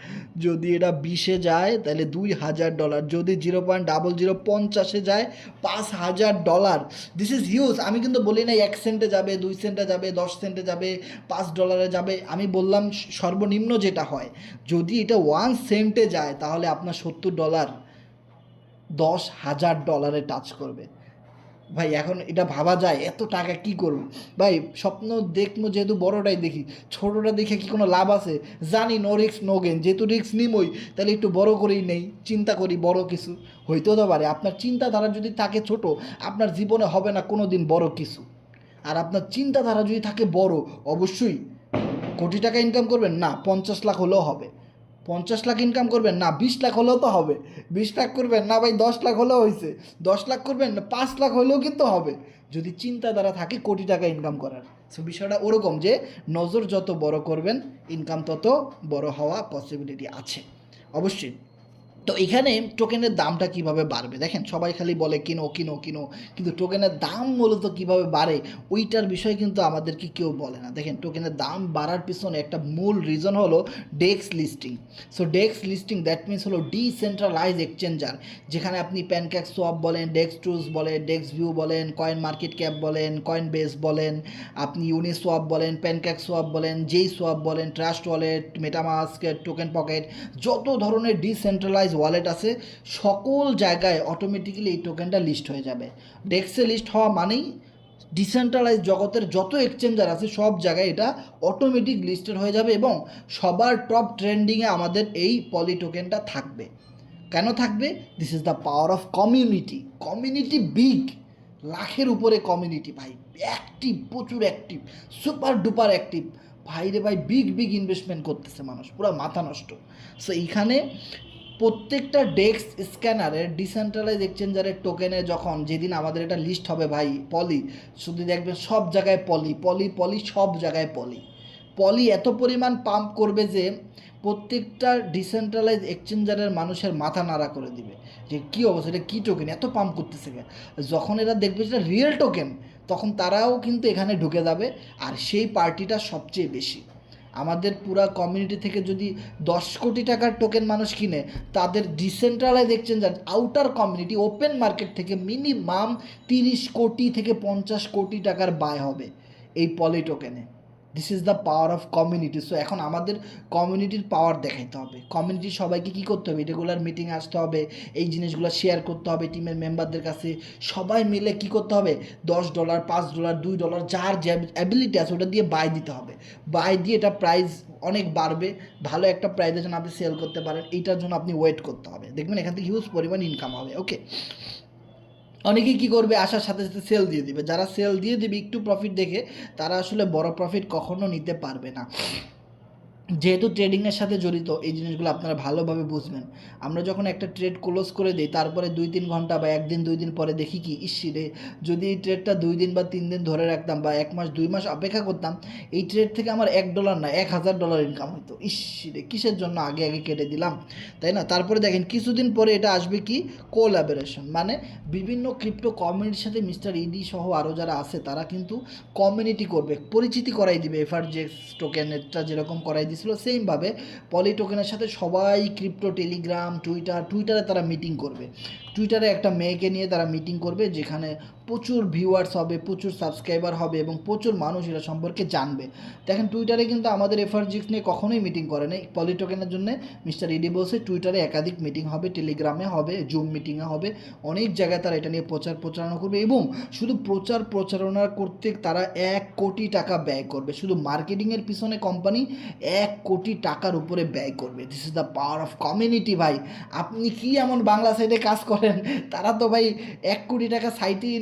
যদি এটা 20-এ যায় তাহলে $2,000, যদি 0.0050-এ যায় $5,000। This is huge. আমি কিন্তু বলি না 1 সেন্টে যাবে, 2 সেন্টে যাবে, 10 সেন্টে যাবে, $5 যাবে, আমি বললাম সর্বনিম্ন যেটা হয়, যদি এটা 1 সেন্টে যায় তাহলে আপনার $70 $10,000-এ টাচ করবে। ভাই এখন এটা ভাবা যায় এত টাকা কি করব ভাই? স্বপ্ন দেখবো যেহেতু বড়টাই দেখি, ছোটোটা দেখে কি কোনো লাভ আছে? জানি নো রিস্ক নো গেইন, যেহেতু রিস্ক নিমই তাহলে একটু বড় করেই নেই, চিন্তা করি বড় কিছু হইতেও তো পারে। আপনার চিন্তাধারা যদি থাকে ছোট, আপনার জীবনে হবে না কোনো দিন বড় কিছু। আর আপনার চিন্তাধারা যদি থাকে বড়, অবশ্যই কোটি টাকা ইনকাম করবেন না, 50 লাখ হলেও হবে। 50 লাখ ইনকাম করবেন না, 20 লাখ হলেও তো হবে। 20 লাখ করবেন না ভাই, 10 লাখ হলেও হয়েছে। 10 লাখ করবেন না, 5 লাখ হলেও কিন্তু হবে, যদি চিন্তাধারা থাকে কোটি টাকা ইনকাম করার। সো বিষয়টা ওরকম যে নজর যত বড় করবেন, ইনকাম তত বড় হওয়া পসিবিলিটি আছে অবশ্যই। তো এখানে টোকেনের দামটা কিভাবে বাড়বে দেখেন, সবাই খালি বলে কিনো কিনো কিনো, কিন্তু টোকেনের দাম মূলত কিভাবে বাড়ে ওইটার বিষয়ে কিন্তু আমাদেরকে কেউ বলে না। দেখেন টোকেনের দাম বাড়ার পিছনে একটা মূল রিজন হলো DEX listing. So DEX listing that means হলো ডিসেন্ট্রালাইজ এক্সচেঞ্জার, যেখানে আপনি প্যানকেক সোয়াপ বলেন, ডেক্স ট্রুজ বলেন, ডেক্স ভিউ বলেন, কয়েন মার্কেট ক্যাপ বলেন, কয়েন বেস বলেন, আপনি ইউনিসোয়াপ বলেন, প্যানকেক সোয়াপ বলেন, যেই সোয়াপ বলেন, trust wallet, MetaMask, token pocket, যত ধরনের ডিসেন্ট্রালাইজ ওয়ালেট আছে সকল জায়গায় অটোমেটিক্যালি এই টোকেনটা লিস্ট হয়ে যাবে। ডেক্সে লিস্ট হওয়া মানেই ডিসেন্ট্রালাইজ জগতের যত এক্সচেঞ্জার আছে সব জায়গায় এটা অটোমেটিক লিস্টেড হয়ে যাবে, এবং সবার টপ ট্রেন্ডিংয়ে আমাদের এই পলি টোকেনটা থাকবে। কেন থাকবে? This is the power of community big, লাখের উপরে কমিউনিটি ভাই, অ্যাক্টিভ, প্রচুর অ্যাক্টিভ, সুপার ডুপার অ্যাক্টিভ ভাই রে ভাই, বিগ ইনভেস্টমেন্ট করতেছে মানুষ, পুরো মাথা নষ্ট। সো এইখানে প্রত্যেকটা ডেক্স স্ক্যানারের ডিসেন্ট্রালাইজ এক্সচেঞ্জারের টোকেনে যখন যেদিন আমাদের এটা লিস্ট হবে ভাই, পলি শুধু দেখবেন সব জায়গায় পলি পলি পলি, সব জায়গায় পলি পলি এত পরিমাণ পাম্প করবে যে প্রত্যেকটা ডিসেন্ট্রালাইজ এক্সচেঞ্জারের মানুষের মাথা নাড়া করে দিবে যে কী অবস্থা, এটা কী টোকেন এত পাম্প করতেছে। যখন এরা দেখবে যেটা রিয়েল টোকেন তখন তারাও কিন্তু এখানে ঢুকে যাবে, আর সেই পার্টিটা সবচেয়ে বেশি। আমাদের পুরা কমিউনিটি থেকে যদি 10 কোটি টাকার টোকেন মানুষ কিনে, তাদের decentralise exchanger outer community open market থেকে মিনিমাম 30 কোটি থেকে 50 কোটি টাকার বাই হবে এই পলি টোকেনে। This is the power of community. So এখন আমাদের কমিউনিটির পাওয়ার দেখাইতে হবে, কমিউনিটির সবাইকে কী করতে হবে, রেগুলার মিটিংয়ে আসতে হবে, এই জিনিসগুলো শেয়ার করতে হবে টিমের মেম্বারদের কাছে, সবাই মিলে কী করতে হবে, $10 $5 $2 যার যে অ্যাবিলিটি আছে ওটা দিয়ে বাই দিতে হবে। বাই দিয়ে এটা প্রাইস অনেক বাড়বে, ভালো একটা প্রাইসের জন্য আপনি সেল করতে পারেন, এইটার জন্য আপনি ওয়েট করতে হবে, দেখবেন এখান থেকে হিউজ পরিমাণ ইনকাম হবে। ওকে, অনেকেই কী করবে, আসার সাথে সাথে সেল দিয়ে দিবে, যারা সেল দিয়ে দিবে একটু প্রফিট দেখে, তারা আসলে বড় প্রফিট কখনো নিতে পারবে না। যেহেতু ট্রেডিংয়ের সাথে জড়িত এই জিনিসগুলো আপনারা ভালোভাবে বুঝবেন। আমরা যখন একটা ট্রেড ক্লোজ করে দিই, তারপরে 2-3 ঘন্টা বা 1 দিন 2 দিন পরে দেখি কি, ইসিরে যদি এই ট্রেডটা 2 দিন বা 3 দিন ধরে রাখতাম বা 1 মাস 2 মাস অপেক্ষা করতাম, এই ট্রেড থেকে আমার $1 না $1000 ইনকাম হতো। ইসিরে কিসের জন্য আগে আগে কেটে দিলাম, তাই না? তারপরে দেখেন কিছুদিন পরে এটা আসবে কি, কোলাবোরেশন, মানে বিভিন্ন ক্রিপ্টো কমিউনিটির সাথে মিস্টার ইডি সহ আরও যারা আছে তারা কিন্তু কমিউনিটি করবে, পরিচিতি করাই দিবে। এফআরজেক্স টোকেনটা যেরকম করাই দিছিল সেমভাবে পলি টোকেনের সাথে সবাই ক্রিপ্টো, টেলিগ্রাম, টুইটারে তারা মিটিং করবে। টুইটারে একটা মেয়েকে নিয়ে তারা মিটিং করবে, যেখানে প্রচুর ভিউয়ার্স হবে, প্রচুর সাবস্ক্রাইবার হবে এবং প্রচুর মানুষ এটা সম্পর্কে জানবে। দেখেন টুইটারে কিন্তু আমাদের এফআরজিক্স নিয়ে কখনোই মিটিং করে না, পলি টোকেনের জন্য মিস্টার ইডি বলছে টুইটারে একাধিক মিটিং হবে, টেলিগ্রামে হবে, জুম মিটিংয়ে হবে, অনেক জায়গায় তারা এটা নিয়ে প্রচারণা করবে এবং শুধু প্রচারণা করতে তারা 1 কোটি টাকা ব্যয় করবে। শুধু মার্কেটিংয়ের পিছনে কোম্পানি 1 কোটি টাকার উপরে ব্যয় করবে। This is the power of community ভাই। আপনি কি এমন বাংলা সাইটে কাজ করেন, তারা তো ভাই 1 কোটি টাকা সাইটেই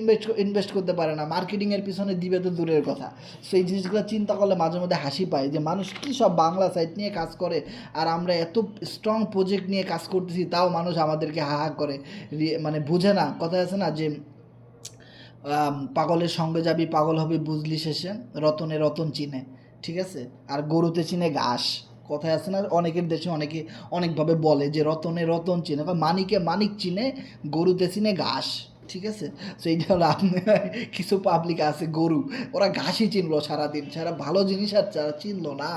ইনভেস্ট করতে পারে না, মার্কেটিংয়ের পিছনে দিবে তো দূরের কথা। সেই জিনিসগুলো চিন্তা করলে মাঝে মধ্যে হাসি পায় যে মানুষ কী সব বাংলা সাইট নিয়ে কাজ করে, আর আমরা এত স্ট্রং প্রজেক্ট নিয়ে কাজ করতেছি তাও মানুষ আমাদেরকে হা হা করে, মানে বুঝে না। কথা আছে না যে পাগলের সঙ্গে যাবি পাগল হবে বুঝলি শেষে, রতনে রতন চিনে, ঠিক আছে, আর গরুতে চিনে ঘাস। কথায় আছে না, অনেকের দেশে অনেকে অনেকভাবে বলে যে রতনে রতন চিনে, মানিকে মানিক চিনে, গরুতে চিনে ঘাস, ঠিক আছে। সো এইটা হলো আপনার কিছু পাবলিক আছে গরু, ওরা ঘাসই চিনলো সারাদিন, সারা ভালো জিনিস আর যারা চিনলো না।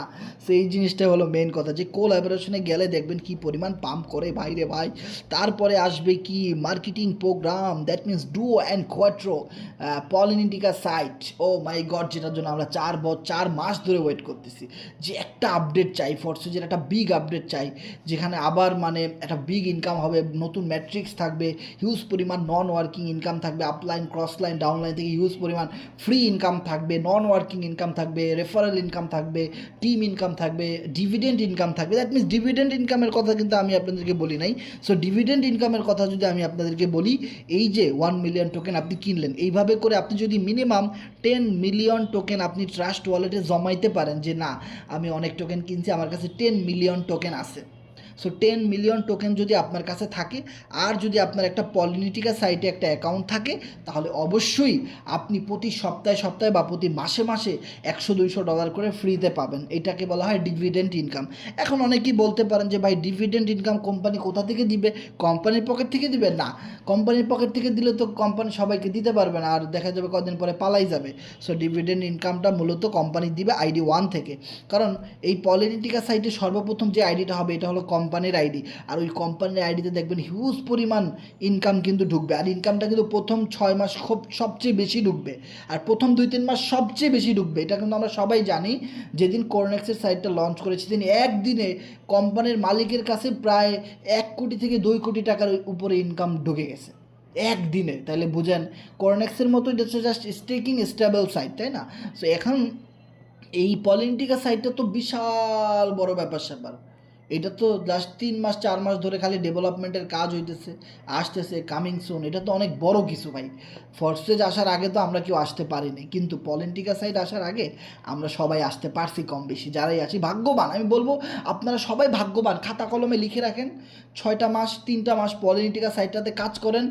সেই জিনিসটা হলো মেন কথা, যে কোলাবোরেশনে গেলে দেখবেন কি পরিমাণ পাম্প করে ভাইরে ভাই। তারপরে আসবে কি marketing program, that means duo and quattro পলিনিটিকা সাইট। ও মাই গড, যেটার জন্য আমরা 4 মাস ধরে ওয়েট করতেছি, যে একটা আপডেট চাই ফরসেজের, একটা বিগ আপডেট চাই, যেখানে আবার মানে একটা বিগ ইনকাম হবে, নতুন ম্যাট্রিক্স থাকবে, হিউজ পরিমাণ নন ওয়ার্কিং ইনকাম থাকবে, আপলাইন ক্রসলাইন ডাউনলাইন থেকে হিউজ পরিমাণ ফ্রি ইনকাম থাকবে, নন ওয়ার্কিং ইনকাম থাকবে, রেফারেল ইনকাম থাকবে, টিম ইনকাম থাকবে, ডিভিডেন্ড ইনকাম থাকবে। দ্যাট মিনস ডিভিডেন্ড ইনকামের কথা কিন্তু আমি আপনাদেরকে বলি নাই। সো ডিভিডেন্ড ইনকামের কথা যদি আমি আপনাদেরকে বলি, এই যে 1 মিলিয়ন টোকেন আপনি কিনলেন, এইভাবে করে আপনি যদি মিনিমাম 10 মিলিয়ন টোকেন আপনি ট্রাস্ট ওয়ালেটে জমাইতে পারেন, যে না আমি অনেক টোকেন কিনছি, আমার কাছে 10 মিলিয়ন টোকেন আছে। সো 10 মিলিয়ন টোকেন যদি আপনার কাছে থাকে, আর যদি আপনার একটা পলিনিটিকা সাইটে একটা অ্যাকাউন্ট থাকে, তাহলে অবশ্যই আপনি প্রতি সপ্তাহে বা প্রতি মাসে $100-200 করে ফ্রিতে পাবেন। এটাকে বলা হয় ডিভিডেন্ড ইনকাম। এখন অনেকেই বলতে পারেন যে ভাই ডিভিডেন্ড ইনকাম কোম্পানি কোথা থেকে দিবে, কোম্পানির পকেট থেকে দিবে? না, কোম্পানির পকেট থেকে দিলে তো কোম্পানি সবাইকে দিতে পারবে না, আর দেখা যাবে কদিন পরে পালাই যাবে। সো ডিভিডেন্ড ইনকামটা মূলত কোম্পানি দিবে ID 1 থেকে, কারণ এই পলিনিটিকা সাইটে সর্বপ্রথম যে আইডিটা হবে এটা হলো কোম্পানির আইডি, আর ওই কোম্পানির আইডিতে দেখবেন হিউজ পরিমাণ ইনকাম কিন্তু ঢুকবে, আর ইনকামটা কিন্তু প্রথম 6 মাস খুব সবচেয়ে বেশি ঢুকবে, আর প্রথম 2-3 মাস সবচেয়ে বেশি ঢুকবে। এটা কিন্তু আমরা সবাই জানি। যেদিন কোরনেক্সের সাইটটা লঞ্চ করেছে সেদিন একদিনে কোম্পানির মালিকের কাছে প্রায় 1 কোটি থেকে 2 কোটি টাকার উপরে ইনকাম ঢুকে গেছে একদিনে। তাহলে বুঝেন কোরনেক্সের মতো এটা হচ্ছে জাস্ট স্টেকিং স্টেবল সাইট, তাই না? সো এখন এই পলিনিটিকা সাইটটা তো বিশাল বড় ব্যাপার স্যাপার, এটা তো জাস্ট 3 মাস 4 মাস ধরে খালি ডেভেলপমেন্টের কাজ হইতেছে, আসতেছে, কামিং সুন। এটা তো অনেক বড় কিছু ভাই। ফরসেজ আসার আগে তো আমরা কেউ আসতে পারিনি, কিন্তু পলিটিকা সাইড আসার আগে আমরা সবাই আসতে পারছি কম বেশি, যারাই আছি ভাগ্যবান। আমি বলবো আপনারা সবাই ভাগ্যবান। খাতা কলমে লিখে রাখেন, 6টা মাস 3টা মাস পলিটিকা সাইডটাতে কাজ করেন,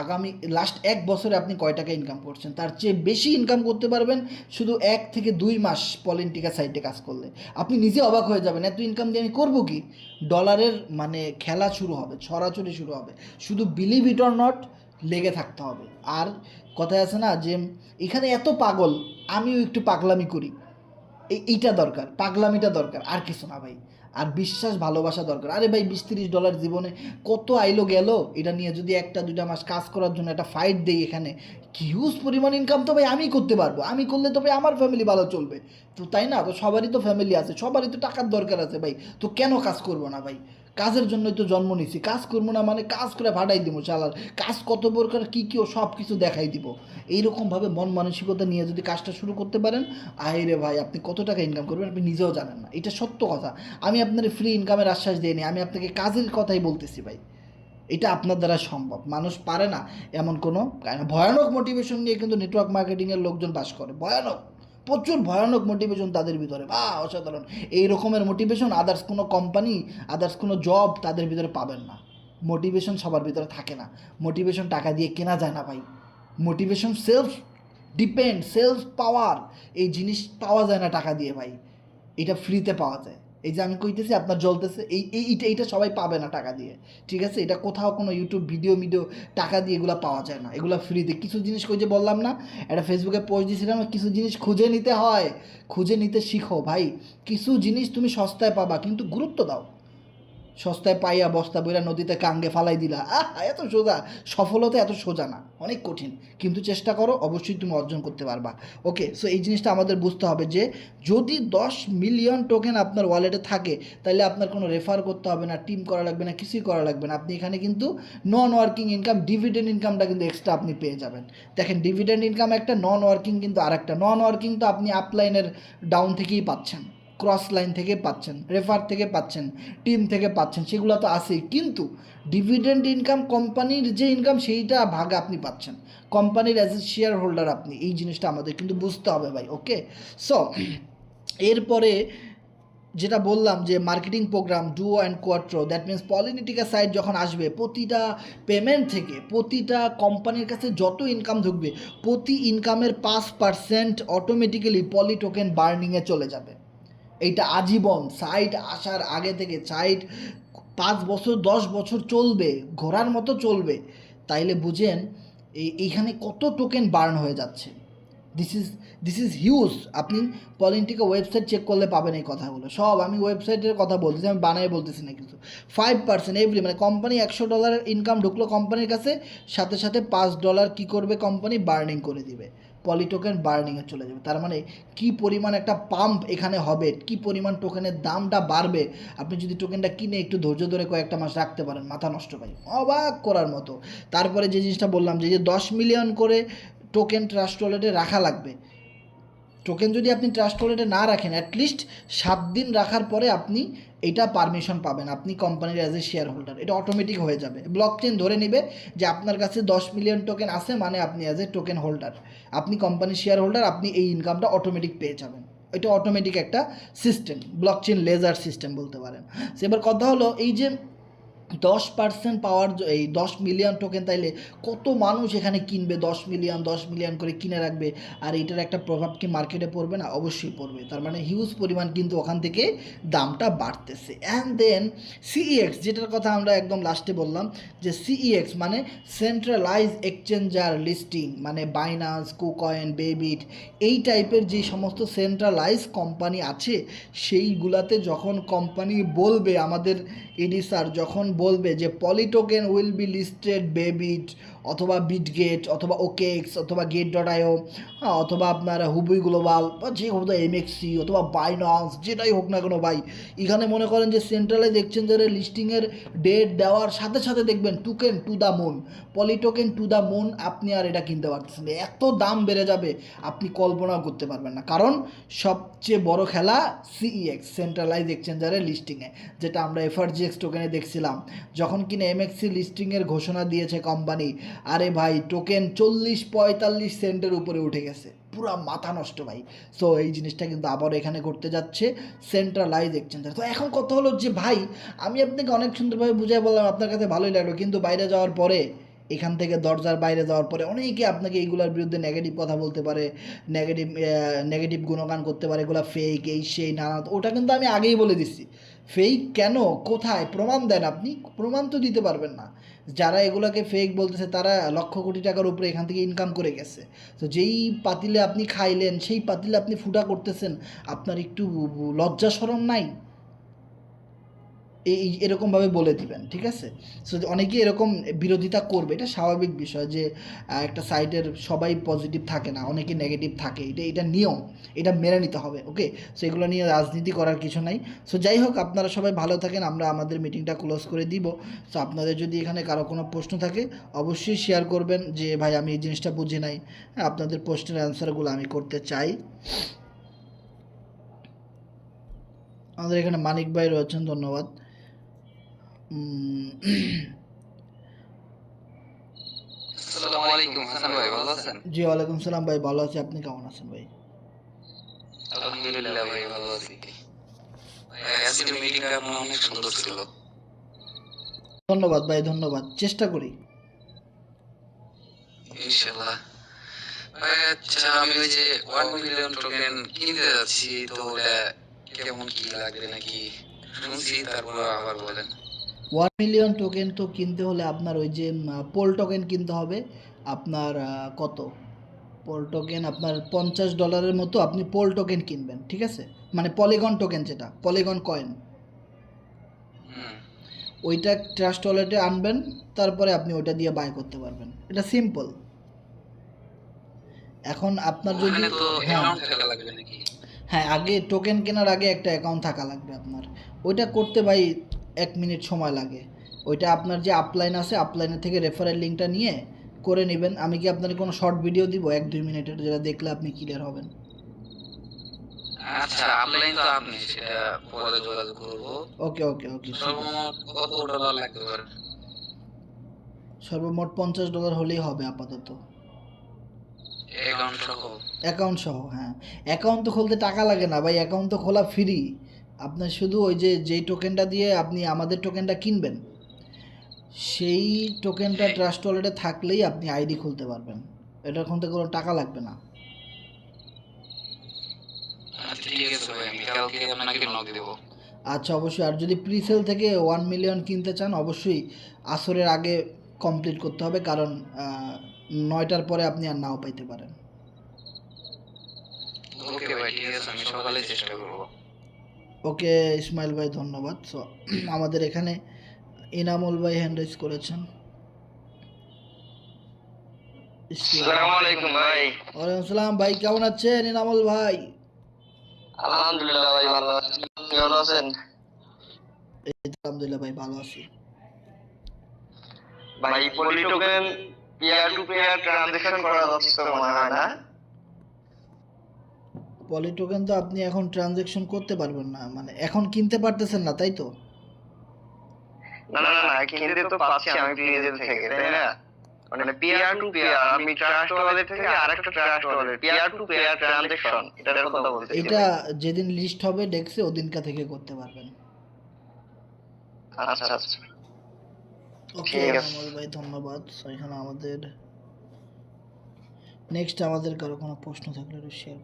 আগামী লাস্ট 1 বছরে আপনি কয় টাকা ইনকাম করছেন, তার চেয়ে বেশি ইনকাম করতে পারবেন শুধু 1 থেকে 2 মাস পলিটিকা সাইডে কাজ করলে। আপনি নিজে অবাক হয়ে যাবেন, এত ইনকাম দিয়ে আমি করবো কি। ডলারের মানে খেলা শুরু হবে, ছড়াছড়ি শুরু হবে। শুধু বিলিভ ইট অর নট, লেগে থাকতে হবে। আর কথায় আছে না যে এখানে এত পাগল, আমিও একটু পাগলামি করি, এইটা দরকার, পাগলামিটা দরকার, আর কিছু না ভাই। আর বিশ্বাস ভালোবাসা দরকার। আরে ভাই $20-30 জীবনে কত আইলো গেল, এটা নিয়ে যদি 1-2 মাস কাজ করার জন্য একটা ফাইট দেই এখানে, হিউজ পরিমাণ ইনকাম তো ভাই আমি করতে পারবো। আমি করলে তো ভাই আমার ফ্যামিলি ভালো চলবে, তো তাই না? তো সবারই তো ফ্যামিলি আছে, সবারই তো টাকার দরকার আছে ভাই। তো কেন কাজ করবো না ভাই? কাজের জন্যই তো জন্ম নিছি। কাজ করবো না মানে কাজ করে ফাটাই দিব চালার। কাজ কত প্রকার কী কী ও সব কিছু দেখাই দিব। এইরকমভাবে মন মানসিকতা নিয়ে যদি কাজটা শুরু করতে পারেন, আরে ভাই আপনি কত টাকা ইনকাম করবেন আপনি নিজেও জানেন না। এটা সত্য কথা। আমি আপনার ফ্রি ইনকামের আশ্বাস দিইনি, আমি আপনাকে কাজের কথাই বলতেছি ভাই। এটা আপনার দ্বারা সম্ভব। মানুষ পারে না এমন কোনো ভয়ানক মোটিভেশন নিয়ে কিন্তু নেটওয়ার্ক মার্কেটিংয়ের লোকজন বাস করে। ভয়ানক, প্রচুর ভয়ানক মোটিভেশন তাদের ভিতরে, বা অসাধারণ। এই রকমের মোটিভেশন আদার্স কোনো কোম্পানি, আদার্স কোনো জব তাদের ভিতরে পাবেন না। মোটিভেশন সবার ভিতরে থাকে না। মোটিভেশন টাকা দিয়ে কেনা যায় না ভাই। মোটিভেশন সেলফ ডিপেন্ড, সেলফ পাওয়ার, এই জিনিস পাওয়া যায় না টাকা দিয়ে ভাই। এটা ফ্রিতে পাওয়া যায়। এই যে আমি কইতেছি আপনার জ্বলতেছে, এইটা সবাই পাবে না টাকা দিয়ে, ঠিক আছে? এটা কোথাও কোনো ইউটিউব ভিডিও টাকা দিয়ে এগুলো পাওয়া যায় না। এগুলো ফ্রিতে। কিছু জিনিস কই যে বললাম না, একটা ফেসবুকে পোস্ট দিয়েছিলাম, কিছু জিনিস খুঁজে নিতে হয়, খুঁজে নিতে শিখো ভাই। কিছু জিনিস তুমি সস্তায় পাবা, কিন্তু গুরুত্ব দাও। সস্তায় পাইয়া বস্তা বইরা নদীতে কাঙ্গে ফালাই দিলা, এত সোজা। সফলতা এত সোজা না, অনেক কঠিন। কিন্তু চেষ্টা করো, অবশ্যই তুমি অর্জন করতে পারবা। ওকে, সো এই জিনিসটা আমাদের বুঝতে হবে যে যদি 10 মিলিয়ন টোকেন আপনার ওয়ালেটে থাকে, তাহলে আপনার কোনো রেফার করতে হবে না, টিম করা লাগবে না, কিছুই করা লাগবে না। আপনি এখানে কিন্তু নন ওয়ার্কিং ইনকাম, ডিভিডেন্ড ইনকামটা কিন্তু এক্সট্রা আপনি পেয়ে যাবেন। দেখেন, ডিভিডেন্ড ইনকাম একটা, নন ওয়ার্কিং কিন্তু আরেকটা। নন ওয়ার্কিং তো আপনি আপলাইনের ডাউন থেকেই পাচ্ছেন, ক্রস লাইন থেকে পাচ্ছেন, রেফার থেকে পাচ্ছেন, টিম থেকে পাচ্ছেন, সেগুলো তো আছেই। কিন্তু ডিভিডেন্ড ইনকাম, কোম্পানির যে ইনকাম, সেইটা ভাগে আপনি পাচ্ছেন, কোম্পানির অ্যাজ এ শেয়ার হোল্ডার আপনি। এই জিনিসটা আমাদের কিন্তু বুঝতে হবে ভাই। ওকে, সো এরপরে যেটা বললাম যে marketing program duo and quattro, that means পলিটিকা সাইট যখন আসবে, প্রতিটা পেমেন্ট থেকে, প্রতিটা কোম্পানির কাছে যত ইনকাম ঢুকবে, প্রতি ইনকামের 5% অটোমেটিক্যালি পলি টোকেন বার্নিংয়ে চলে যাবে। এইটা আজীবন, সাইট আসার আগে থেকে সাইট 5 বছর 10 বছর চলবে, ঘোড়ার মতো চলবে। তাইলে বুঝেন এইখানে কত টোকেন বার্ন হয়ে যাচ্ছে। This is huge. আপনি পলিটিকা ওয়েবসাইট চেক করলে পাবেন এই কথাগুলো সব। আমি ওয়েবসাইটের কথা বলতেছি, আমি বানায় বলতেছি না কিছু। 5% এভরি, মানে কোম্পানি $100 ইনকাম ঢুকলো কোম্পানির কাছে, সাথে সাথে $5 কী করবে কোম্পানি, বার্নিং করে দিবে, পলিটোকেন বার্নিংয়ে চলে যাবে। তার মানে কি পরিমাণ একটা পাম্প এখানে হবে, কি পরিমাণ টোকেনের দামটা বাড়বে। আপনি যদি টোকেনটা কিনে একটু ধৈর্য ধরে কয়েকটা মাস রাখতে পারেন, মাথা নষ্ট ভাই, অবাক করার মতো। তারপরে যে জিনিসটা বললাম যে 10 মিলিয়ন করে টোকেন ট্রাস্ট ওয়ালেটে রাখা লাগবে। টোকেন যদি আপনি ট্রাস্ট ওয়ালেটে না রাখেন, অ্যাটলিস্ট 7 দিন রাখার পরে আপনি এটা পারমিশন পাবেন, আপনি কোম্পানির অ্যাজ এ শেয়ার হোল্ডার। এটা অটোমেটিক হয়ে যাবে। ব্লকচেন ধরে নেবে যে আপনার কাছে 10 মিলিয়ন টোকেন আছে, মানে আপনি অ্যাজ এ টোকেন হোল্ডার, আপনি কোম্পানির শেয়ার হোল্ডার, আপনি এই ইনকামটা অটোমেটিক পেয়ে যাবেন। এটা অটোমেটিক একটা সিস্টেম, ব্লকচেন লেজার সিস্টেম বলতে পারেন। এবার কথা হলো এই যে 10% পাওয়ার, এই 10 মিলিয়ন টোকেন, তাইলে কত মানুষ এখানে কিনবে? 10 মিলিয়ন করে কিনে রাখবে। আর এটার একটা প্রভাব কি মার্কেটে পড়বে না? অবশ্যই পড়বে। তার মানে হিউজ পরিমাণ কিন্তু ওখান থেকে দামটা বাড়তেছে। অ্যান্ড দেন সিইএক্স, যেটার কথা আমরা একদম লাস্টে বললাম, যে সিইএক্স মানে সেন্ট্রালাইজ এক্সচেঞ্জার লিস্টিং, মানে বাইনান্স, কুকয়েন, বেবিট, এই টাইপের যে সমস্ত সেন্ট্রালাইজ কোম্পানি আছে, সেইগুলাতে যখন কোম্পানি বলবে, আমাদের এডি স্যার যখন বলবে যে পলিটোকেন উইল বি লিস্টেড বেবিট অথবা বিটগেট অথবা ওকেএক্স অথবা গেট.io, হ্যাঁ, অথবা আপনার হুবই গ্লোবাল বা যে কোনো এমএক্সি অথবা বাইনান্স, যেটাই হোক না কেন ভাই, এখানে মনে করেন যে সেন্ট্রালাইজ এক্সচেঞ্জারের লিস্টিংয়ের ডেট দেওয়ার সাথে সাথে দেখবেন token to the moon, poly token to the moon, আপনি আর এটা কিনতে পারতেছেন না। এত দাম বেড়ে যাবে আপনি কল্পনাও করতে পারবেন না, কারণ সবচেয়ে বড় খেলা সিইএক্স, সেন্ট্রালাইজ এক্সচেঞ্জারের লিস্টিংয়ে, যেটা আমরা এফআরজিএক্স টোকেনে দেখছিলাম যখন কিনা এমএক্সি লিস্টিংয়ের ঘোষণা দিয়েছে কোম্পানি, আরে ভাই টোকেন 40-45 সেন্টের উপরে উঠে গেছে, পুরা মাথা নষ্ট ভাই। সো এই জিনিসটা কিন্তু আবার এখানে করতে যাচ্ছে সেন্ট্রালাইজ এক্সচেঞ্জার। তো এখন কথা হলো যে ভাই, আমি আপনাকে অনেক সুন্দরভাবে বুঝিয়ে বললাম, আপনার কাছে ভালোই লাগলো, কিন্তু বাইরে যাওয়ার পরে, এখান থেকে দরজার বাইরে যাওয়ার পরে অনেকে আপনাকে এইগুলোর বিরুদ্ধে নেগেটিভ কথা বলতে পারে, নেগেটিভ নেগেটিভ গুণগান করতে পারে, এগুলো ফেক, এই সেই নানা। ওটা কিন্তু আমি আগেই বলে দিচ্ছি, ফেক কেন, কোথায় প্রমাণ দেন, আপনি প্রমাণ তো দিতে পারবেন না। যারা এগুলোকে ফেক বলতেছে তারা লক্ষ কোটি টাকার উপরে এখান থেকে ইনকাম করে গেছে। তো যেই পাতিলে আপনি খাইলেন সেই পাতিলে আপনি ফুটা করতেছেন, আপনার একটু লজ্জা শরম নাই? এরকমভাবে বলে দিবেন, ঠিক আছে? সো অনেকে এরকম বিরোধিতা করবে, এটা স্বাভাবিক বিষয় যে একটা সাইটের সবাই পজিটিভ থাকে না, অনেকে নেগেটিভ থাকে, এটা নিয়ম, এটা মেনে নিতে হবে, ওকে? সো এগুলো নিয়ে রাজনীতি করার কিছু নাই। সো যাই হোক, আপনারা সবাই ভালো থাকেন, আমরা আমাদের মিটিংটা ক্লোজ করে দিব। সো আপনাদের যদি এখানে কারো কোনো প্রশ্ন থাকে অবশ্যই শেয়ার করবেন যে ভাই আমি এই জিনিসটা বুঝি নাই, হ্যাঁ, আপনাদের প্রশ্নের অ্যান্সারগুলো আমি করতে চাই। আমাদের এখানে মানিক ভাই রয়েছেন, ধন্যবাদ। আসসালামু আলাইকুম হাসান ভাই, ভালো আছেন? জি ওয়ালাইকুম সালাম ভাই, ভালো আছি, আপনি কেমন আছেন ভাই? আলহামদুলিল্লাহ ভাই, ভালো আছি। ভাই আজকের মিটিংটা আপনার অনেক সুন্দর ছিল। ধন্যবাদ ভাই, ধন্যবাদ, চেষ্টা করি। ইনশাআল্লাহ। ভাই আচ্ছা, আমি ওই যে 1 মিলিয়ন টোকেন কিনতে যাচ্ছি, তো ওটা কেমন কি লাগবে নাকি শুনছি, তারপর আবার বলেন। 1 মিলিয়ন টোকেন তো কিনতে হলে আপনার ওই যে পোল টোকেন কিনতে হবে আপনার। কত পোল টোকেন? আপনার $50 মতো আপনি পোল টোকেন কিনবেন, ঠিক আছে? মানে পলিগন টোকেন, যেটা পলিগন কয়েন, হুম, ওইটা ট্রাস্ট ওয়ালেটে আনবেন, তারপরে আপনি ওইটা দিয়ে বাই করতে পারবেন, এটা সিম্পল। এখন আপনার যদি, ওখানে তো হ্যাঁ অ্যামাউন্ট থাকা লাগবে নাকি? হ্যাঁ, আগে টোকেন কেনার আগে একটা অ্যাকাউন্ট থাকা লাগবে আপনার। ওইটা করতে ভাই 1 মিনিট সময় লাগে। ওইটা আপনার যে আপলাইন আছে, আপলাইনের থেকে রেফারেল লিঙ্কটা নিয়ে করে নেবেন। আমি কি আপনাকে কোনো শর্ট ভিডিও দিব 1-2 মিনিটের, যেটা দেখলে আপনি ক্লিয়ার হবেন? আচ্ছা, আপলাইন তো আপনি, সেটা পরে যোগাযোগ করবো। ওকে ওকে ওকে, ঠিক আছে। সর্বমোট কত ডলার লাগতে পারে? সর্বমোট $50 হলেই হবে আপাতত, অ্যাকাউন্ট সহ? অ্যাকাউন্ট সহ, হ্যাঁ। অ্যাকাউন্ট তো খুলতে টাকা লাগে না ভাই, অ্যাকাউন্ট তো খোলা ফ্রি। আপনার শুধু ওই যে যেই টোকেনটা দিয়ে আপনি আমাদের টোকেনটা কিনবেন, সেই টোকেনটা ট্রাস্ট ওয়ালেটে থাকলেই আপনি আইডি খুলতে পারবেন, এটার খুলতে কোনো টাকা লাগবে না। আচ্ছা ঠিক আছে ভাই, আমি কালকে আপনাকে নক দেবো। আচ্ছা অবশ্যই, আর যদি প্রিসেল থেকে 1 মিলিয়ন কিনতে চান অবশ্যই আসরের আগে কমপ্লিট করতে হবে, কারণ 9টার পরে আপনি আর নাও পাইতে পারেন। ওকে ভাই, ঠিক আছে, আমি সকালে চেষ্টা করবো। ওকে ইসমাইল ভাই, ধন্যবাদ। সো আমাদের এখানে ইনামুল ভাই হ্যান্ড রাইজ করেছেন। আসসালামু আলাইকুম ভাই। ওয়ালাইকুম আসসালাম ভাই, কেমন আছেন ইনামুল ভাই? আলহামদুলিল্লাহ ভাই, ভালো আছি। আপনি ভালো আছেন? এই তো আলহামদুলিল্লাহ ভাই, ভালো আছি। ভাই poly token peer to peer transaction করা যাচ্ছে তো মনে হয় না? পলি টোকেন তো আপনি এখন ট্রানজ্যাকশন করতে পারবেন না, মানে এখন কিনতে পারতেছেন না, তাই তো? না না না, কিনতে তো পাচ্ছি আমি প্রিজেল থেকে, তাই না? মানে পিয়ার টু পিয়ার, আমি ট্রাস্ট ওয়ালেট থেকে আরেকটা Trust Wallet, peer to peer transaction, এটার কথা বলতেছি। এটা যেদিন লিস্ট হবে ডেক্সে ওদিনকা থেকে করতে পারবেন। আচ্ছা আচ্ছা, ওকে ঠিক আছে। ইনামুল ভাই, ধন্যবাদ। So, এখানে আমাদের নেক্সট আমাদের কারো কোনো প্রশ্ন থাকলে একটু শেয়ার।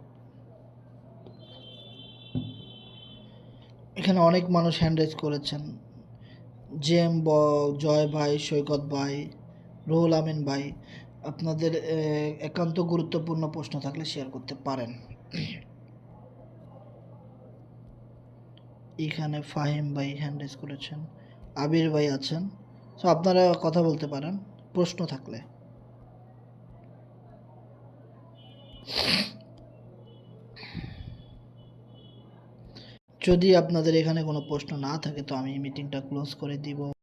এখানে অনেক মানুষ হ্যান্ড রাইজ করেছেন, জেম জয় ভাই, সৈকত ভাই, রুহুল আমিন ভাই। আপনাদের একান্ত গুরুত্বপূর্ণ প্রশ্ন থাকলে শেয়ার করতে পারেন। এখানে ফাহিম ভাই হ্যান্ড রাইজ করেছেন, আবির ভাই আছেন। সো আপনারা কথা বলতে পারেন প্রশ্ন থাকলে। যদি আপনাদের এখানে কোনো প্রশ্ন না থাকে তো আমি মিটিংটা ক্লোজ করে দিব।